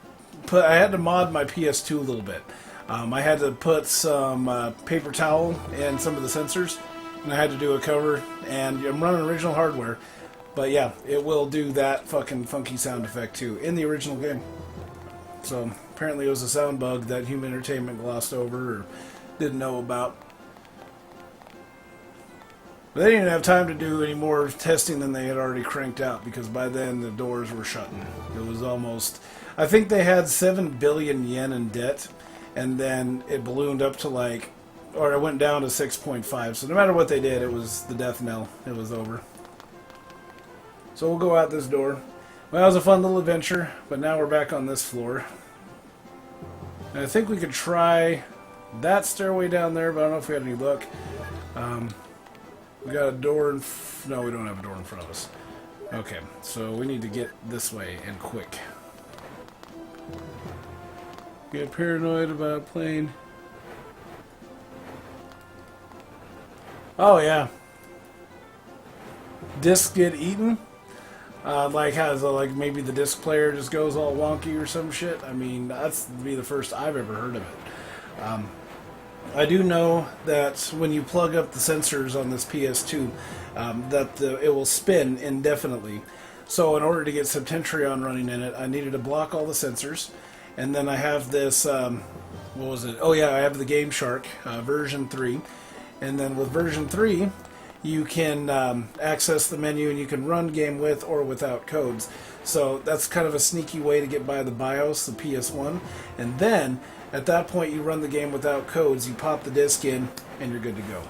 had to mod my PS2 a little bit. I had to put some paper towel in some of the sensors, and I had to do a cover, and I'm running original hardware, but yeah, it will do that fucking funky sound effect too, in the original game. So, apparently it was a sound bug that Human Entertainment glossed over, or didn't know about. But they didn't have time to do any more testing than they had already cranked out, because by then the doors were shutting. It was almost... I think they had 7 billion yen in debt, and then it ballooned up to like... Or it went down to 6.5. So no matter what they did, it was the death knell. It was over. So we'll go out this door. Well, that was a fun little adventure, but now we're back on this floor. And I think we could try that stairway down there, but I don't know if we had any luck. We got a door in... No, we don't have a door in front of us. Okay, so we need to get this way, and quick. Get paranoid about playing. Oh, yeah. Discs get eaten? Like, like maybe the disc player just goes all wonky or some shit? I mean, that's be the first I've ever heard of it. I do know that when you plug up the sensors on this PS2, it will spin indefinitely. So in order to get Septentrion running in it, I needed to block all the sensors. And then I have this, what was it? Oh yeah, I have the Game Shark version 3. And then with version 3, you can access the menu and you can run game with or without codes. So that's kind of a sneaky way to get by the BIOS, the PS1. And then, at that point, you run the game without codes, you pop the disc in, and you're good to go.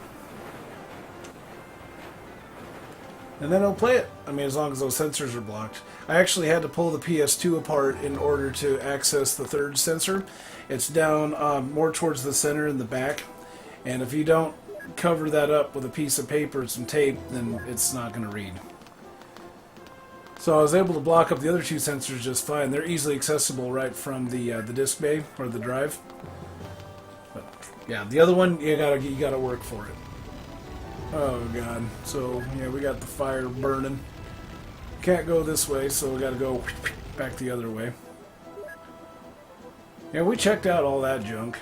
And then it'll play it. I mean, as long as those sensors are blocked. I actually had to pull the PS2 apart in order to access the third sensor. It's down more towards the center in the back. And if you don't cover that up with a piece of paper and some tape, then it's not going to read. So I was able to block up the other two sensors just fine. They're easily accessible right from the disc bay or the drive. But yeah, the other one you gotta work for it. Oh god. So yeah, we got the fire burning. Can't go this way, so we gotta go back the other way. Yeah, we checked out all that junk.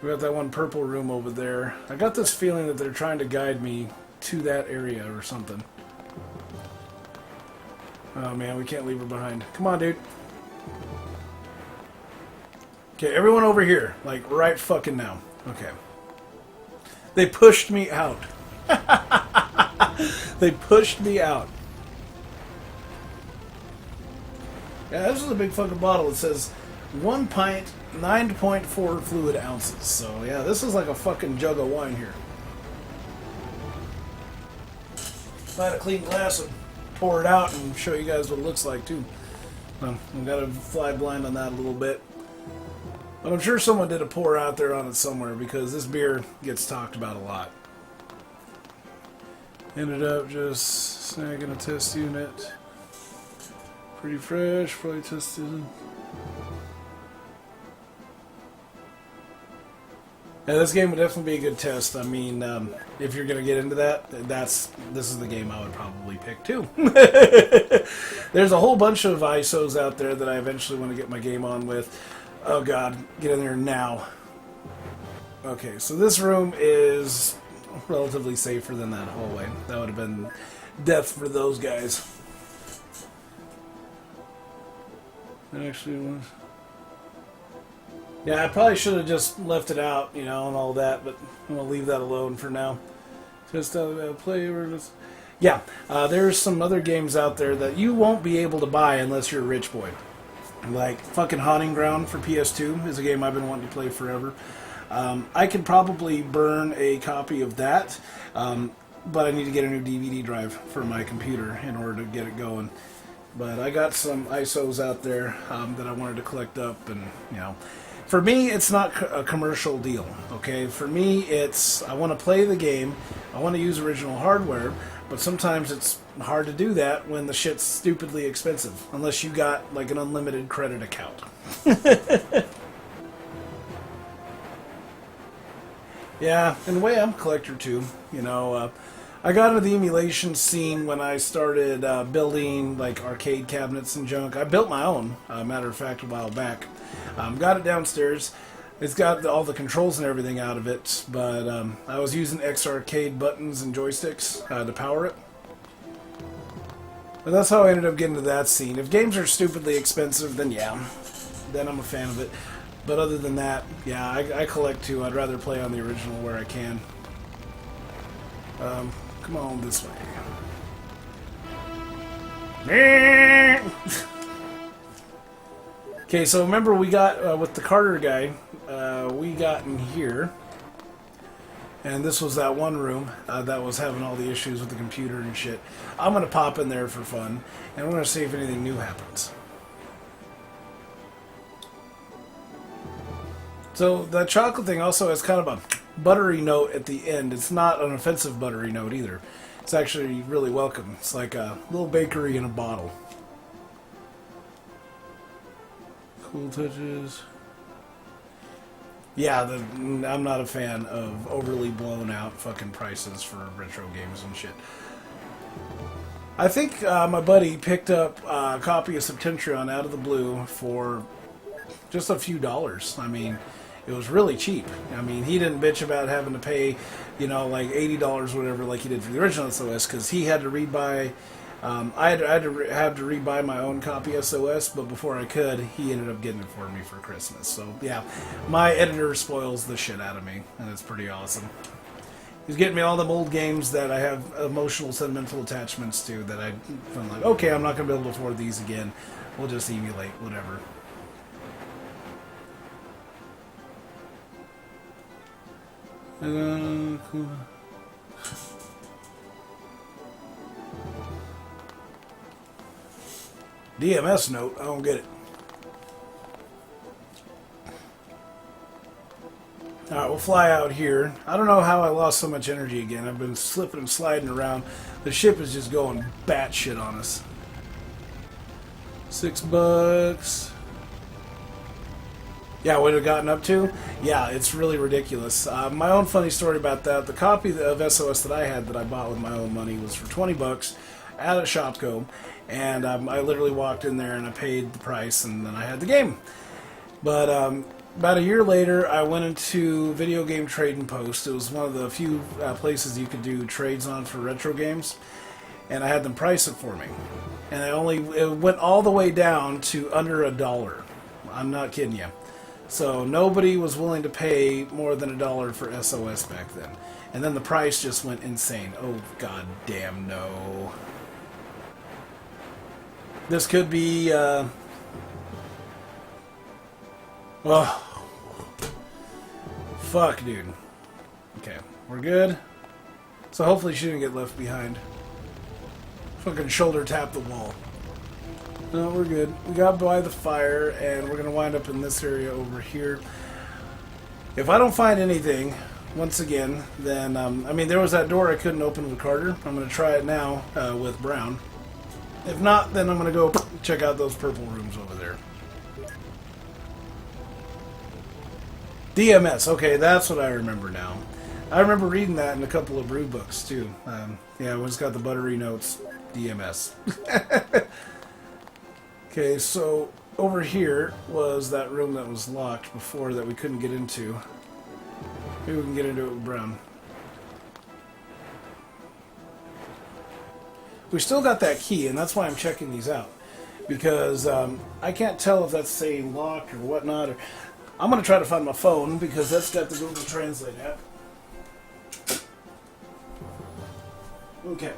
We got that one purple room over there. I got this feeling that they're trying to guide me to that area or something. Oh man, we can't leave her behind. Come on, dude. Okay, everyone over here. Like, right fucking now. Okay. They pushed me out. They pushed me out. Yeah, this is a big fucking bottle. It says 1 pint, 9.4 fluid ounces. So, yeah, this is like a fucking jug of wine here. If I had a clean glass, I'd pour it out and show you guys what it looks like, too. I've got to fly blind on that a little bit. But I'm sure someone did a pour out there on it somewhere, because this beer gets talked about a lot. Ended up just snagging a test unit. Pretty fresh, probably tested. Yeah, this game would definitely be a good test. I mean, if you're gonna get into that, this is the game I would probably pick too. There's a whole bunch of ISOs out there that I eventually want to get my game on with. Oh god, get in there now. Okay, so this room is relatively safer than that hallway. That would have been death for those guys. It actually was. Yeah, I probably should have just left it out, you know, and all that, but I'm going to leave that alone for now. Just play. Yeah, there's some other games out there that you won't be able to buy unless you're a rich boy. Like fucking Haunting Ground for PS2 is a game I've been wanting to play forever. I could probably burn a copy of that, but I need to get a new DVD drive for my computer in order to get it going. But I got some ISOs out there that I wanted to collect up, and you know, for me, it's not a commercial deal. Okay, for me, it's I want to play the game, I want to use original hardware, but sometimes it's hard to do that when the shit's stupidly expensive, unless you got like an unlimited credit account. Yeah, in a way, I'm a collector too. You know, I got into the emulation scene when I started building like arcade cabinets and junk. I built my own, matter of fact, a while back. Got it downstairs. It's got all the controls and everything out of it, but I was using X-Arcade buttons and joysticks to power it. But that's how I ended up getting to that scene. If games are stupidly expensive, then yeah, then I'm a fan of it. But other than that, yeah, I collect too. I'd rather play on the original where I can. Come on this way. Okay, so remember we got, with the Carter guy, we got in here. And this was that one room that was having all the issues with the computer and shit. I'm going to pop in there for fun, and we're going to see if anything new happens. So the chocolate thing also has kind of a buttery note at the end. It's not an offensive buttery note either. It's actually really welcome. It's like a little bakery in a bottle. Cool touches. Yeah, I'm not a fan of overly blown out fucking prices for retro games and shit. I think my buddy picked up a copy of Septentrion out of the blue for just a few dollars. I mean, it was really cheap. I mean, he didn't bitch about having to pay, you know, like $80 or whatever like he did for the original SOS, because he had to rebuy. I had to rebuy my own copy of SOS, but before I could, he ended up getting it for me for Christmas. So yeah, my editor spoils the shit out of me, and it's pretty awesome. He's getting me all them old games that I have emotional, sentimental attachments to. That I'm like, okay, I'm not gonna be able to afford these again. We'll just emulate whatever. Cool. DMS note, I don't get it. Alright, we'll fly out here. I don't know how I lost so much energy again. I've been slipping and sliding around. The ship is just going batshit on us. $6. Yeah, what it gotten up to? Yeah, it's really ridiculous. My own funny story about that, the copy of SOS that I had that I bought with my own money was for $20 at a Shopco, and I literally walked in there and I paid the price, and then I had the game. But about a year later, I went into Video Game Trade and Post. It was one of the few places you could do trades on for retro games, and I had them price it for me. And it went all the way down to under $1. I'm not kidding you. So nobody was willing to pay more than $1 for SOS back then. And then the price just went insane. Oh, god damn no. This could be, oh. Fuck, dude. Okay, we're good. So hopefully she didn't get left behind. Fucking shoulder tap the wall. No, we're good. We got by the fire, and we're going to wind up in this area over here. If I don't find anything, once again, then, I mean, there was that door I couldn't open with Carter. I'm going to try it now with Brown. If not, then I'm going to go check out those purple rooms over there. DMS. Okay, that's what I remember now. I remember reading that in a couple of brew books too. Yeah, it's got the buttery notes. DMS. Okay, so over here was that room that was locked before that we couldn't get into. Maybe we can get into it with Brown. We still got that key, and that's why I'm checking these out. Because I can't tell if that's saying locked or whatnot. Or I'm going to try to find my phone, because that's got the Google Translate app. Okay.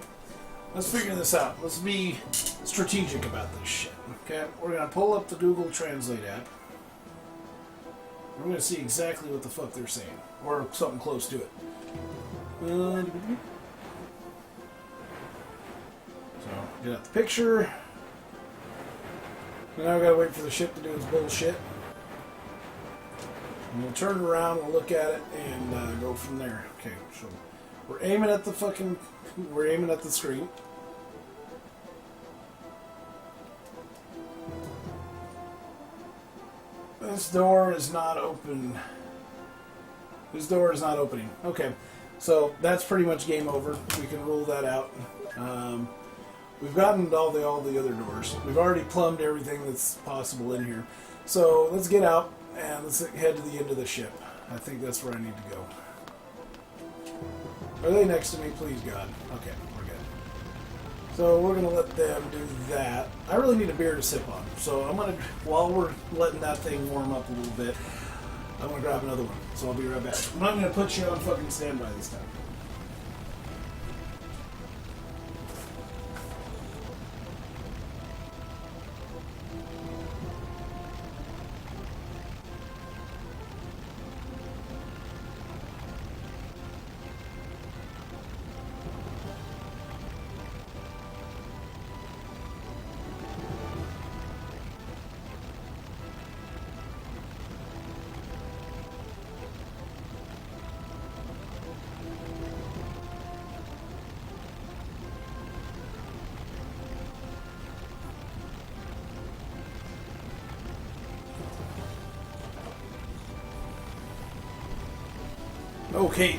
Let's figure this out. Let's be strategic about this shit. Okay? We're going to pull up the Google Translate app. We're going to see exactly what the fuck they're saying. Or something close to it. So, get out the picture. Now we gotta wait for the ship to do its bullshit. And we'll turn it around, we'll look at it, and go from there. Okay, so we're aiming at the screen. This door is not open. This door is not opening. Okay, so that's pretty much game over. We can rule that out. We've gotten all the other doors. We've already plumbed everything that's possible in here. So let's get out and let's head to the end of the ship. I think that's where I need to go. Are they next to me? Please, God. Okay, we're good. So we're going to let them do that. I really need a beer to sip on. So I'm going to, while we're letting that thing warm up a little bit, I'm going to grab another one. So I'll be right back. I'm not going to put you on fucking standby this time. Okay.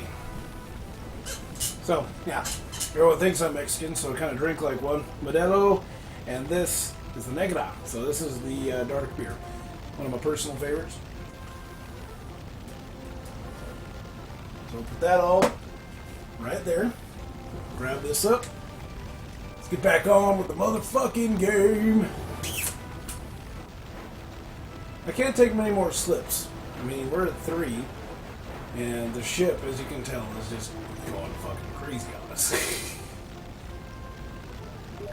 So, yeah. Everyone thinks I'm Mexican, so I kind of drink like one. Modelo, and this is the Negra. So this is the dark beer. One of my personal favorites. So put that all right there. Grab this up. Let's get back on with the motherfucking game. I can't take many more slips. I mean, we're at 3. And the ship, as you can tell, is just going fucking crazy on us.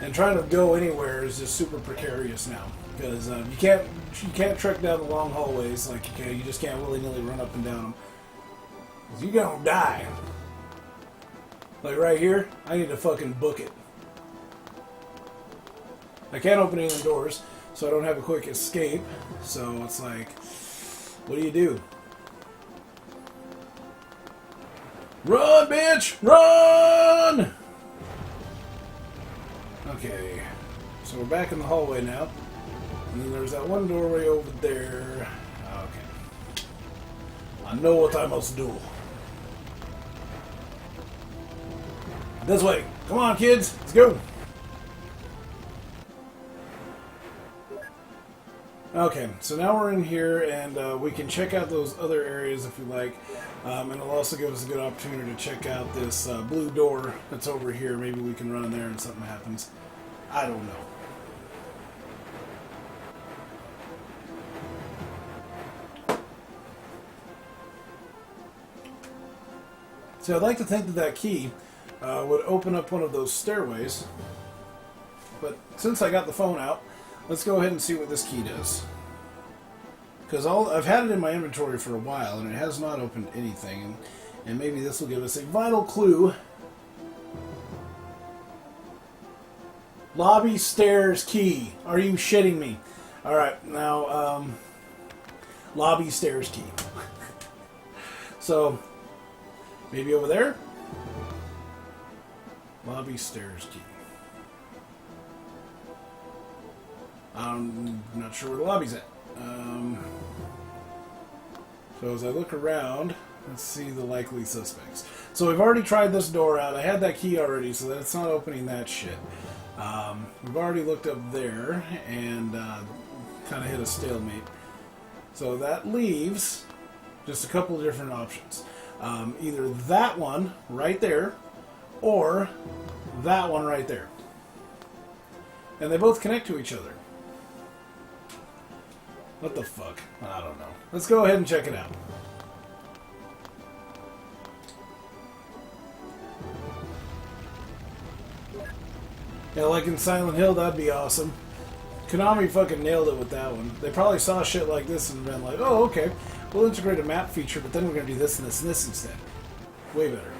And trying to go anywhere is just super precarious now, because you can't trek down the long hallways like you can. You just can't willy-nilly run up and down them, because you're gonna die. Like right here, I need to fucking book it. I can't open any of the doors, so I don't have a quick escape. So it's like, what do you do? Run, bitch! Run! Okay. So we're back in the hallway now. And then there's that one doorway over there. Okay. I know what I must do. This way. Come on, kids. Let's go. Okay, so now we're in here, and we can check out those other areas if you like. And it'll also give us a good opportunity to check out this blue door that's over here. Maybe we can run in there and something happens. I don't know. So I'd like to think that that key would open up one of those stairways. But since I got the phone out, let's go ahead and see what this key does. Because I've had it in my inventory for a while, and it has not opened anything. And maybe this will give us a vital clue. Lobby stairs key. Are you shitting me? Alright, now, lobby stairs key. So, maybe over there? Lobby stairs key. I'm not sure where the lobby's at. So as I look around, let's see the likely suspects. So we've already tried this door out. I had that key already, so that's not opening that shit. We've already looked up there and kind of hit a stalemate. So that leaves just a couple of different options. Either that one right there, or that one right there. And they both connect to each other. What the fuck? I don't know. Let's go ahead and check it out. Yeah, like in Silent Hill, that'd be awesome. Konami fucking nailed it with that one. They probably saw shit like this and been like, oh, okay, we'll integrate a map feature, but then we're going to do this and this and this instead. Way better.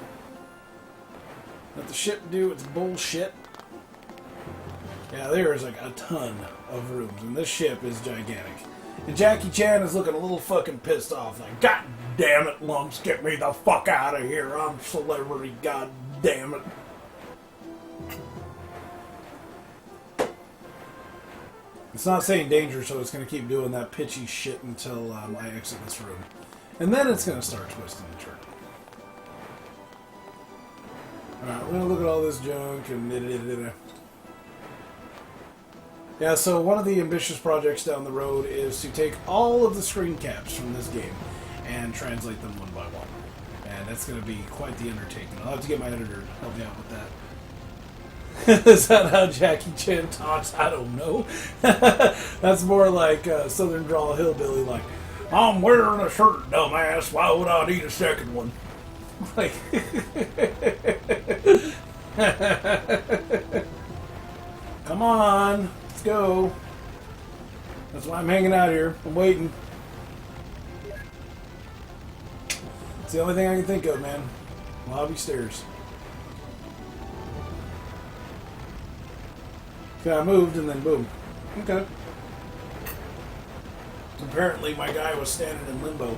Let the ship do its bullshit. Yeah, there is like a ton of rooms, and this ship is gigantic. And Jackie Chan is looking a little fucking pissed off, like, God damn it, Lumpz, get me the fuck out of here. I'm celebrity, god damn it. It's not saying danger, so it's going to keep doing that pitchy shit until I exit this room. And then it's going to start twisting and turning. Alright, we're going to look at all this junk and... Yeah, so one of the ambitious projects down the road is to take all of the screen caps from this game and translate them one by one. And that's going to be quite the undertaking. I'll have to get my editor to help me out with that. Is that how Jackie Chan talks? I don't know. That's more like Southern Drawl Hillbilly, like, I'm wearing a shirt, dumbass. Why would I need a second one? Like... Come on. Let's go. That's why I'm hanging out here. I'm waiting. It's the only thing I can think of, man. Lobby stairs. Okay, I moved and then boom. Okay. Apparently my guy was standing in limbo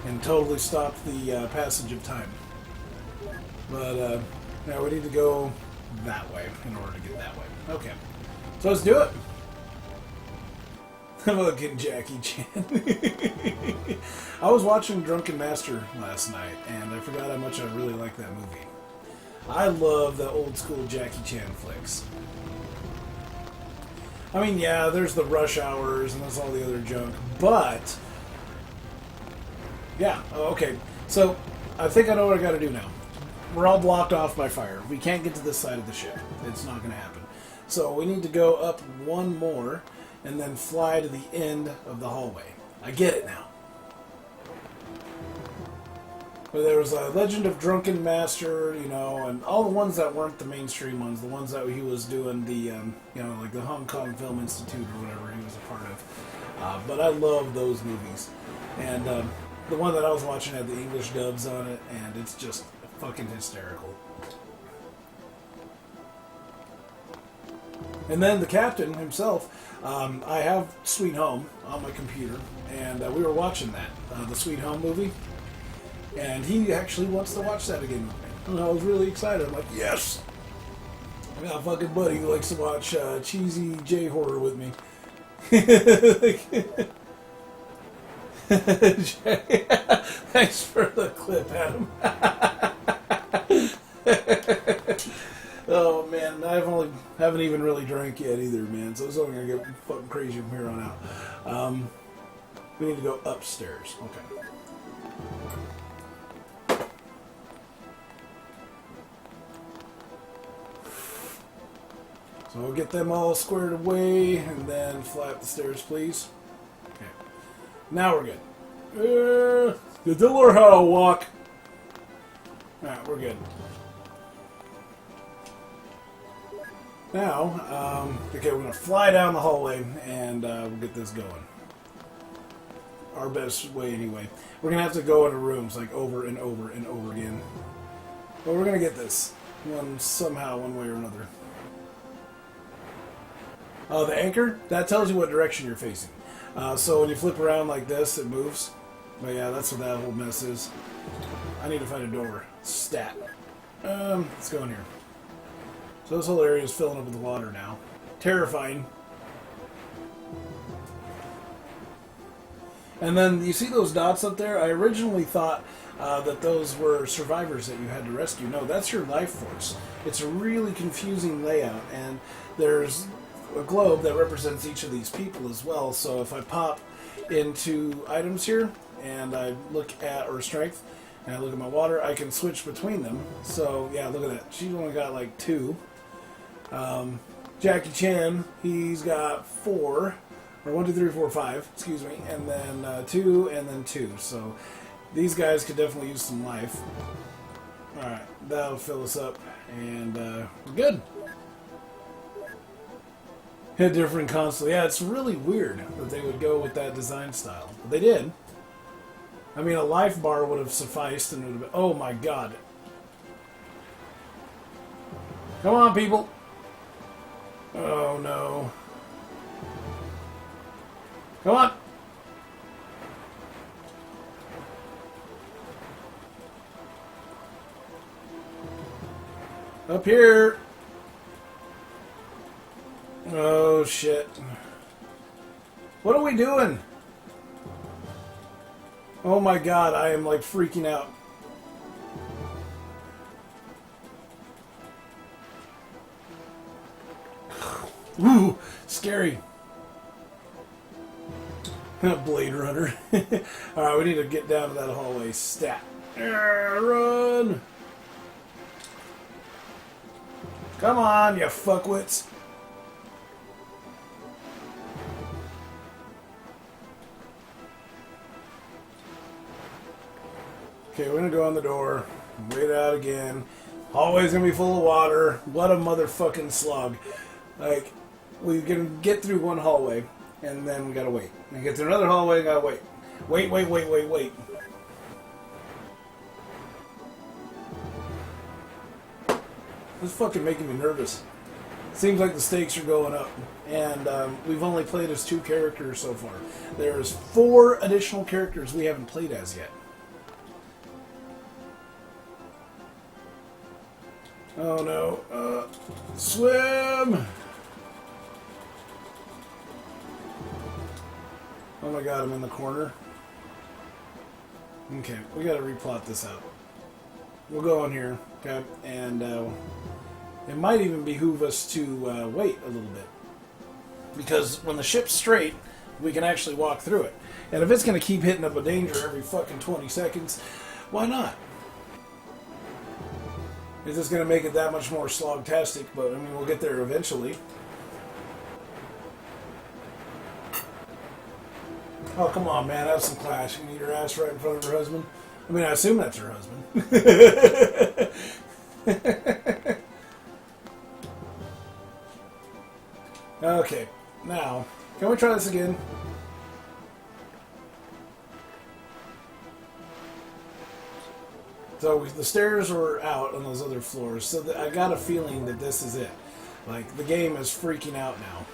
and totally stopped the passage of time. But now we need to go that way in order to get that way. Okay. So let's do it. Look at Jackie Chan. I was watching Drunken Master last night, and I forgot how much I really like that movie. I love the old school Jackie Chan flicks. I mean, yeah, there's the Rush Hours and there's all the other junk, but... Yeah, okay. So, I think I know what I gotta do now. We're all blocked off by fire. We can't get to this side of the ship. It's not gonna happen. So, we need to go up one more and then fly to the end of the hallway. I get it now. But there was a Legend of Drunken Master, you know, and all the ones that weren't the mainstream ones, the ones that he was doing the, you know, like the Hong Kong Film Institute or whatever he was a part of. But I love those movies. And the one that I was watching had the English dubs on it, and it's just fucking hysterical. And then the captain himself, I have Sweet Home on my computer, and we were watching that, the Sweet Home movie. And he actually wants to watch that again with me. And I was really excited. I'm like, yes! I got a fucking buddy who likes to watch cheesy J-horror with me. Thanks for the clip, Adam. Oh, man. Haven't even really drank yet either, man. So it's only going to get fucking crazy from here on out. We need to go upstairs. Okay. So we'll get them all squared away, and then fly up the stairs, please. Okay. Now we're good. The Diller How walk. Alright, we're good. Now, okay, we're going to fly down the hallway, and we'll get this going. Our best way, anyway. We're going to have to go into rooms, like, over and over and over again. But we're going to get this. Somehow, one way or another. The anchor, that tells you what direction you're facing. So when you flip around like this, it moves. But yeah, that's what that whole mess is. I need to find a door. Stat. Let's go in here. So this whole area is filling up with water now. Terrifying. And then you see those dots up there? I originally thought that those were survivors that you had to rescue. No, that's your life force. It's a really confusing layout, and there's a globe that represents each of these people as well. So if I pop into items here, and I look at, or strength, and I look at my water, I can switch between them. So, yeah, look at that. She's only got like 2. Jackie Chan, he's got 4. Or 1, 2, 3, 4, 5, excuse me, and then 2, and then 2. So these guys could definitely use some life. Alright, that'll fill us up, and we're good. Hit different console. Yeah, it's really weird that they would go with that design style. But they did. I mean, a life bar would have sufficed, and it would have been... Oh my god. Come on, people. Oh no. Come on! Up here! Oh shit. What are we doing? Oh my god, I am like freaking out. Ooh, scary. Blade Runner. Alright, we need to get down to that hallway. Stat. Run! Come on, you fuckwits. Okay, we're gonna go on the door. Wait out again. Hallway's gonna be full of water. What a motherfucking slog. Like, we can get through one hallway. And then we gotta wait. And get to another hallway and gotta wait. Wait. This is fucking making me nervous. Seems like the stakes are going up. And we've only played as 2 characters so far. There's 4 additional characters we haven't played as yet. Oh no. Swim! Oh my god, I'm in the corner. Okay, we gotta replot this out. We'll go in here, okay? And it might even behoove us to wait a little bit. Because when the ship's straight, we can actually walk through it. And if it's gonna keep hitting up a danger every fucking 20 seconds, why not? It's just gonna make it that much more slog-tastic, but I mean, we'll get there eventually. Oh, come on, man. Have some class. You can eat her ass right in front of her husband. I mean, I assume that's her husband. Okay. Now, can we try this again? So, the stairs were out on those other floors, so I got a feeling that this is it. Like, the game is freaking out now.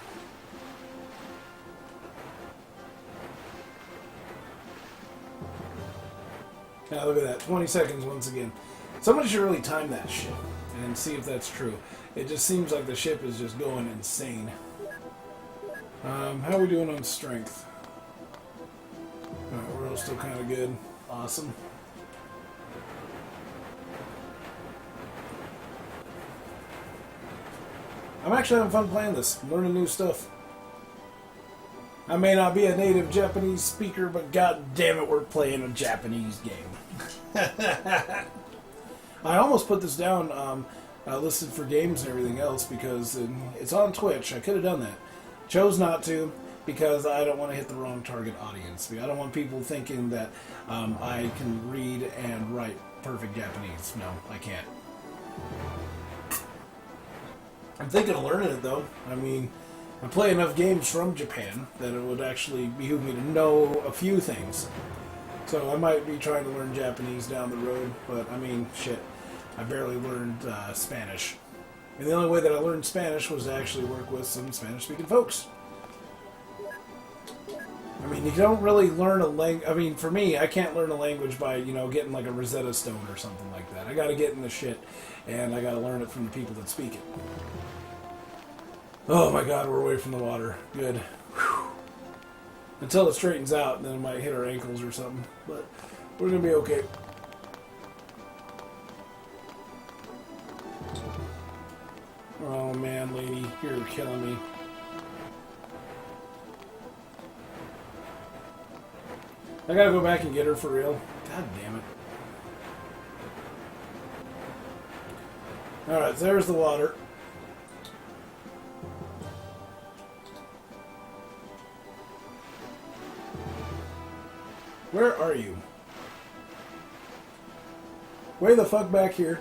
Now look at that, 20 seconds once again. Somebody should really time that shit and see if that's true. It just seems like the ship is just going insane. How are we doing on strength? We're all still kind of good. Awesome. I'm actually having fun playing this. I'm learning new stuff. I may not be a native Japanese speaker, but god damn it, we're playing a Japanese game. I almost put this down listed for games and everything else because it's on Twitch. I could have done that. Chose not to because I don't want to hit the wrong target audience. I don't want people thinking that I can read and write perfect Japanese. No, I can't. I'm thinking of learning it though. I mean, I play enough games from Japan that it would actually behoove me to know a few things. So I might be trying to learn Japanese down the road, but I mean, shit, I barely learned Spanish. And the only way that I learned Spanish was to actually work with some Spanish-speaking folks. I mean, you don't really learn a language. I mean, for me, I can't learn a language by, you know, getting like a Rosetta Stone or something like that. I got to get in the shit, and I got to learn it from the people that speak it. Oh my god, we're away from the water. Good. Whew. Until it straightens out, and then it might hit our ankles or something. But we're going to be okay. Oh man, lady, you're killing me. I gotta go back and get her for real. God damn it. Alright, so there's the water. Where are you? Way the fuck back here.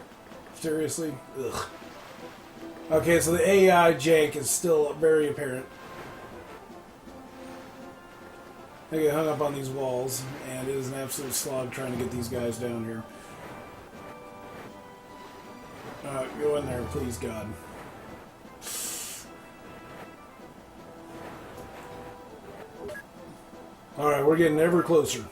Seriously? Ugh. Okay, so the AI jank is still very apparent. I get hung up on these walls, and it is an absolute slog trying to get these guys down here. Alright, go in there, please, God. Alright, we're getting ever closer.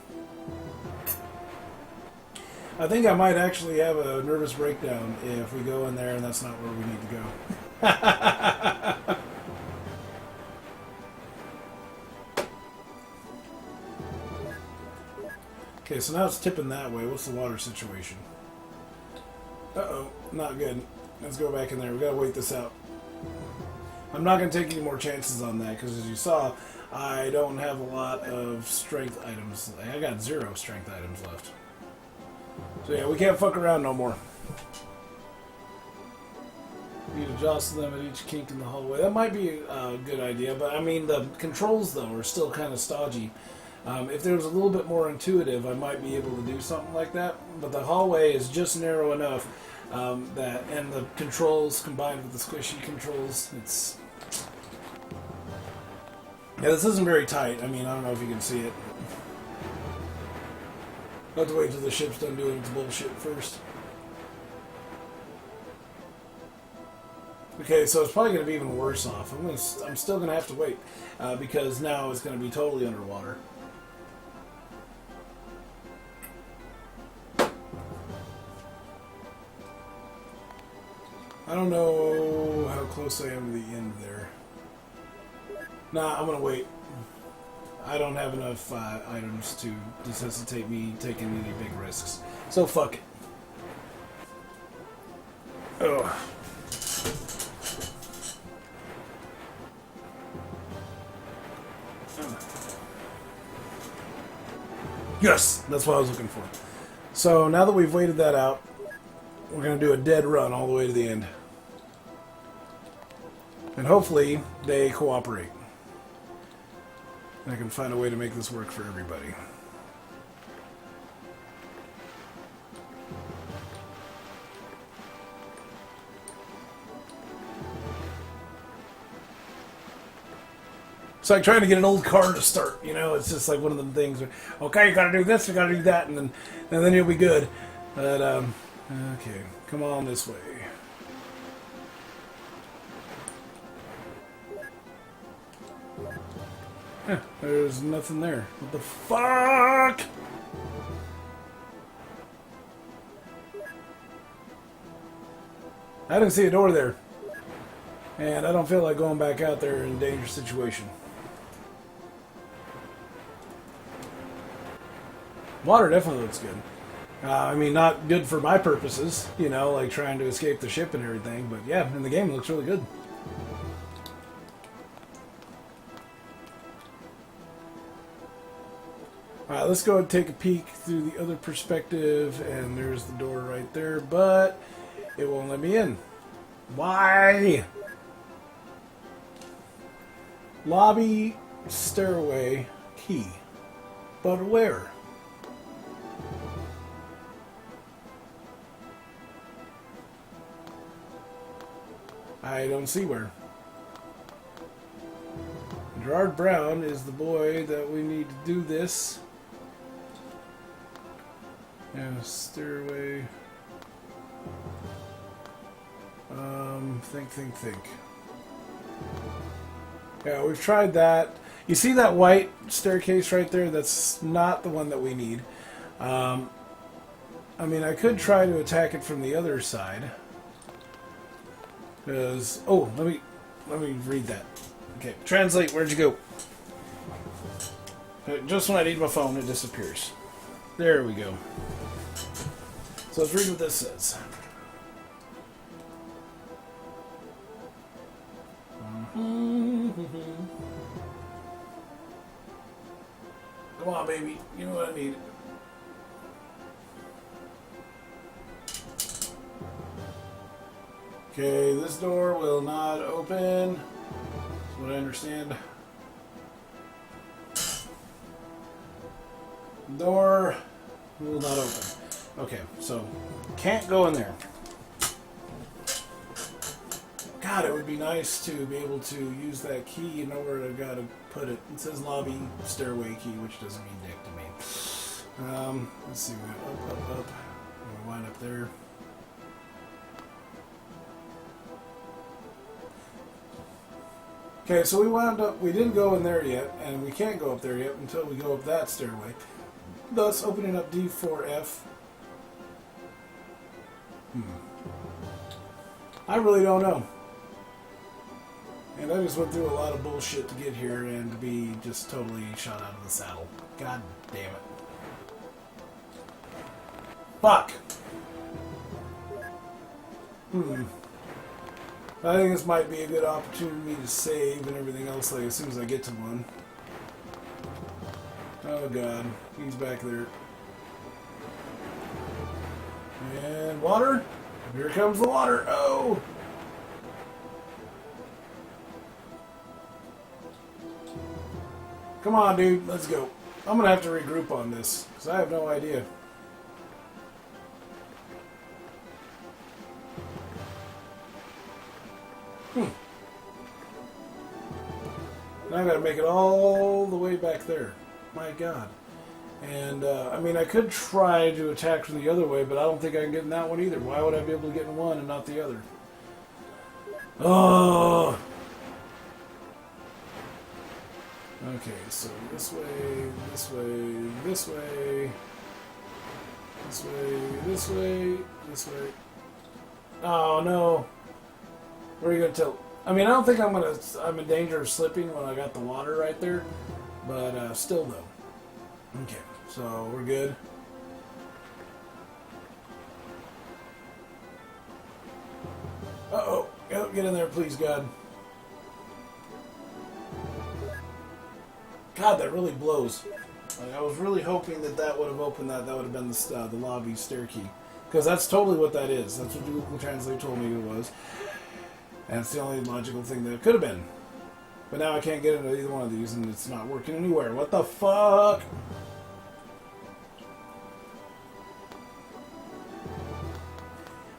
I think I might actually have a nervous breakdown if we go in there and that's not where we need to go. Okay, so now it's tipping that way. What's the water situation? Uh-oh, not good. Let's go back in there. We gotta wait this out. I'm not gonna take any more chances on that because, as you saw, I don't have a lot of strength items. I got 0 strength items left. So yeah, we can't fuck around no more. Need to jostle them at each kink in the hallway. That might be a good idea, but I mean the controls though are still kind of stodgy. If there was a little bit more intuitive, I might be able to do something like that. But the hallway is just narrow enough that, and the controls combined with the squishy controls, it's... Yeah, this isn't very tight. I mean, I don't know if you can see it. I'll have to wait till the ship's done doing its bullshit first. Okay, so it's probably going to be even worse off. I'm still going to have to wait because now it's going to be totally underwater. I don't know how close I am to the end there. Nah, I'm going to wait. I don't have enough items to necessitate me taking any big risks. So fuck it. Ugh. Yes! That's what I was looking for. So now that we've waited that out, we're going to do a dead run all the way to the end. And hopefully they cooperate. I can find a way to make this work for everybody. It's like trying to get an old car to start, you know? It's just like one of them things where, okay, you gotta do this, you gotta do that, and then you'll be good. But, okay, come on this way. There's nothing there. What the fuck? I didn't see a door there. And I don't feel like going back out there in a dangerous situation. Water definitely looks good. I mean, not good for my purposes, you know, like trying to escape the ship and everything. But yeah, in the game it looks really good. Alright, let's go and take a peek through the other perspective, and there's the door right there, but it won't let me in. Why? Lobby, stairway, key. But where? I don't see where. Gerard Brown is the boy that we need to do this. Yeah, stairway. Think. Yeah, we've tried that. You see that white staircase right there? That's not the one that we need. I mean, I could try to attack it from the other side. Because, oh, let me read that. Okay, translate. Where'd you go? But just when I need my phone, it disappears. There we go. So let's read what this says. Come on, baby. You know what I need. Okay, this door will not open. That's what I understand. Door will not open. Okay, so can't go in there. God, it would be nice to be able to use that key. You know where I gotta put it. It says lobby stairway key, which doesn't mean dick to me. Let's see. We go up. We wind up there. Okay, so we wound up. We didn't go in there yet, and we can't go up there yet until we go up that stairway. Thus, opening up D4F. I really don't know. And I just went through a lot of bullshit to get here and to be just totally shot out of the saddle. God damn it. Fuck! I think this might be a good opportunity to save and everything else like as soon as I get to one. Oh god, he's back there. And water? Here comes the water. Oh! Come on, dude. Let's go. I'm going to have to regroup on this, because I have no idea. Now I've got to make it all the way back there. My god. And, I mean, I could try to attack from the other way, but I don't think I can get in that one either. Why would I be able to get in one and not the other? Oh! Okay, so this way, this way, this way, this way, this way, this way. Oh, no. Where are you going to tilt? I mean, I don't think I'm in danger of slipping when I got the water right there, but still though. Okay, so we're good. Uh-oh. Get in there, please, God. God, that really blows. I was really hoping that would have opened that. That would have been the lobby stair key. Because that's totally what that is. That's what Google Translate told me it was. And it's the only logical thing that it could have been. But now I can't get into either one of these, and it's not working anywhere. What the fuck?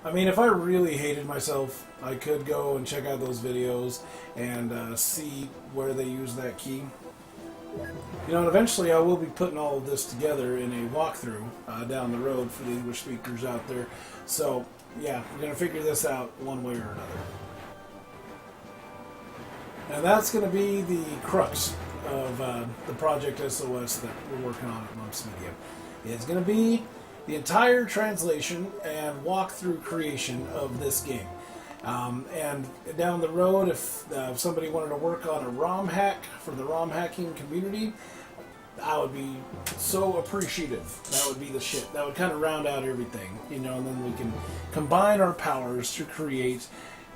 I mean, if I really hated myself, I could go and check out those videos and see where they use that key. You know, and eventually I will be putting all of this together in a walkthrough down the road for the English speakers out there. So, yeah, we're going to figure this out one way or another. And that's going to be the crux of the Project SOS that we're working on at Lumpz Media. It's going to be the entire translation and walkthrough creation of this game. And down the road, if somebody wanted to work on a ROM hack for the ROM hacking community, I would be so appreciative. That would be the shit. That would kind of round out everything, you know, and then we can combine our powers to create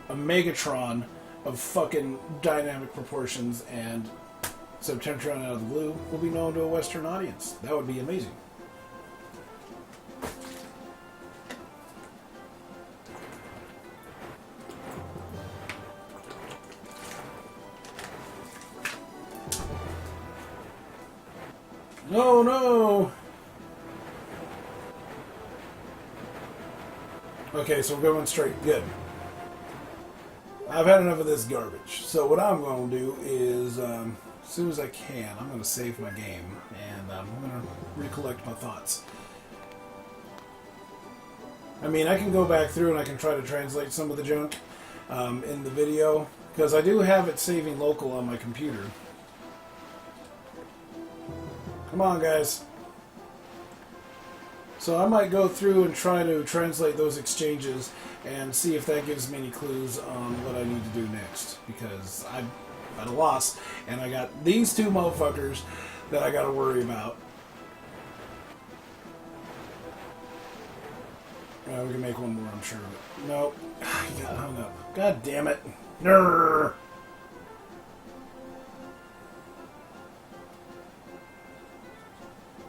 a Megatron of fucking dynamic proportions, and Septentrion out of the blue will be known to a Western audience. That would be amazing. No, no! Okay, so we're going straight. Good. I've had enough of this garbage. So what I'm going to do is, as soon as I can, I'm going to save my game, and I'm going to recollect my thoughts. I mean, I can go back through and I can try to translate some of the junk in the video, because I do have it saving local on my computer. Come on, guys. So I might go through and try to translate those exchanges and see if that gives me any clues on what I need to do next. Because I'm at a loss, and I got these two motherfuckers that I got to worry about. We can make one more, I'm sure. But no, he got hung up. God damn it. Nrrr.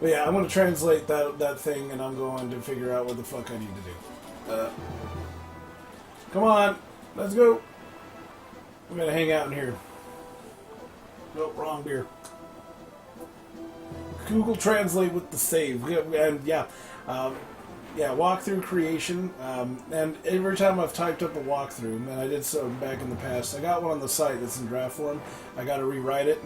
But yeah, I'm going to translate that thing, and I'm going to figure out what the fuck I need to do. Come on, let's go. I'm going to hang out in here. Nope, wrong beer. Google Translate with the save. And yeah, walkthrough creation. And every time I've typed up a walkthrough, and I did so back in the past, I got one on the site that's in draft form. I got to rewrite it.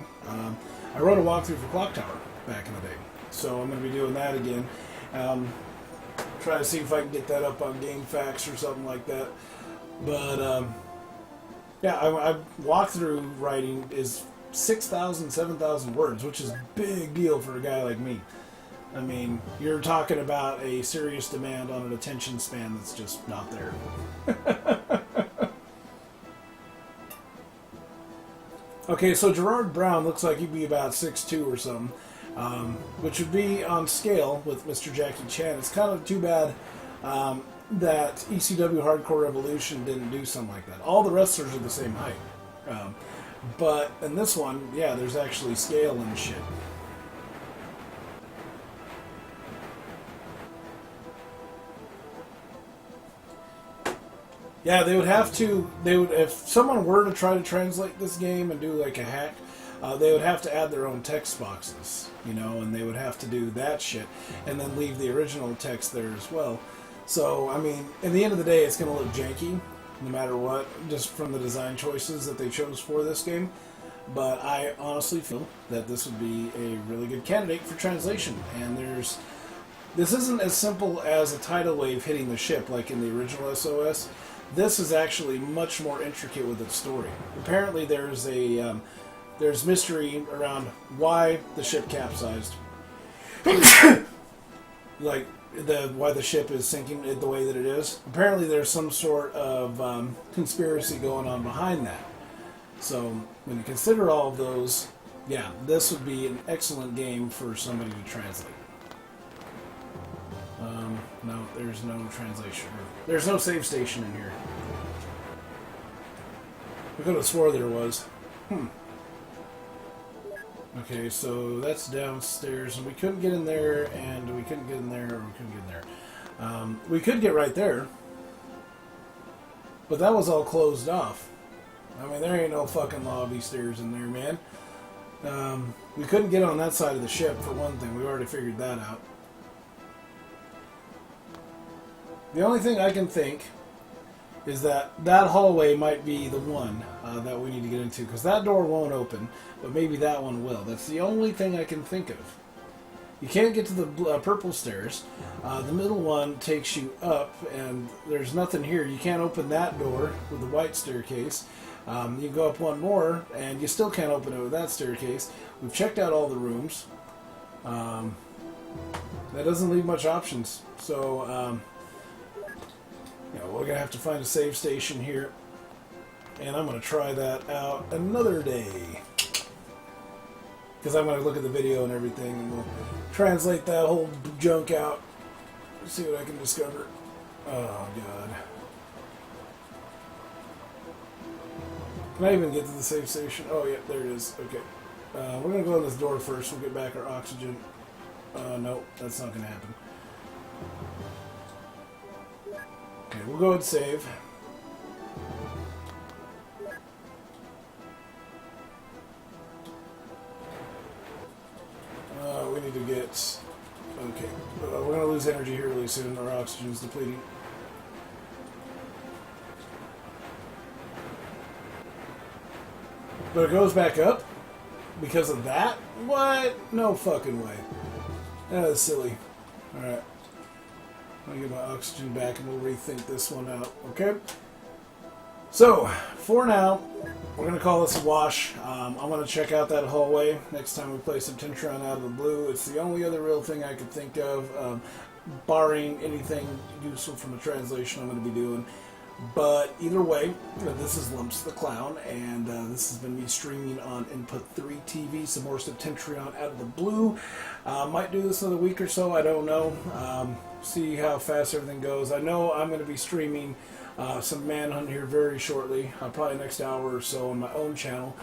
I wrote a walkthrough for Clock Tower back in the day. So I'm going to be doing that again. Try to see if I can get that up on GameFAQs or something like that. But, I walkthrough writing is 6,000, 7,000 words, which is a big deal for a guy like me. I mean, you're talking about a serious demand on an attention span that's just not there. Okay, so Gerard Brown looks like he'd be about 6'2" or something. Which would be on scale with Mr. Jackie Chan. It's kind of too bad that ECW Hardcore Revolution didn't do something like that. All the wrestlers are the same height. But in this one, yeah, there's actually scale and shit. Yeah, they would have to, if someone were to try to translate this game and do like a hack, they would have to add their own text boxes, and they would have to do that shit, and then leave the original text there as well. So, I mean, in the end of the day, it's going to look janky, no matter what, just from the design choices that they chose for this game. But I honestly feel that this would be a really good candidate for translation. And this isn't as simple as a tidal wave hitting the ship like in the original SOS. This is actually much more intricate with its story. Apparently, there's mystery around why the ship capsized. Like, why the ship is sinking the way that it is. Apparently there's some sort of conspiracy going on behind that. So, when you consider all of those, yeah, this would be an excellent game for somebody to translate. No, there's no translation. There's no save station in here. I could have swore there was. Okay, so that's downstairs, and we couldn't get in there, and we couldn't get in there, or we couldn't get in there. We could get right there, but that was all closed off. I mean, there ain't no fucking lobby stairs in there, man. We couldn't get on that side of the ship, for one thing. We already figured that out. The only thing I can think is that hallway might be the one that we need to get into, because that door won't open, but maybe that one will. That's the only thing I can think of. You can't get to the purple stairs. The middle one takes you up, and there's nothing here. You can't open that door with the white staircase. You go up one more, and you still can't open it with that staircase. We've checked out all the rooms. That doesn't leave much options. So, we're going to have to find a save station here. And I'm going to try that out another day. Because I'm going to look at the video and everything, and we'll translate that whole junk out. See what I can discover. Oh, God. Can I even get to the save station? Oh, yeah, there it is. Okay. We're going to go in this door first. We'll get back our oxygen. No, that's not going to happen. Okay, we'll go and save. We need to get... Okay. We're going to lose energy here really soon. Our oxygen's depleting. But it goes back up? Because of that? What? No fucking way. That is silly. Alright. I'll get my oxygen back and we'll rethink this one out. Okay? So, for now, we're going to call this a wash. I'm going to check out that hallway next time we play Septentrion out of the blue. It's the only other real thing I could think of, barring anything useful from a translation I'm going to be doing. But either way, this is Lumpz the Clown, and this has been me streaming on Input 3 TV, some more Septentrion out of the blue. Might do this another week or so, I don't know. See how fast everything goes. I know I'm going to be streaming some Manhunt here very shortly, probably next hour or so on my own channel.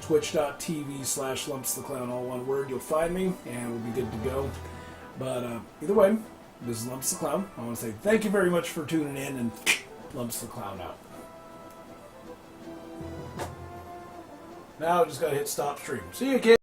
Twitch.tv/LumpzTheClown, all one word. You'll find me, and we'll be good to go. But either way, this is Lumpz the Clown. I want to say thank you very much for tuning in, and Lumpz the Clown out. Now I just gotta hit stop stream. See you, kid.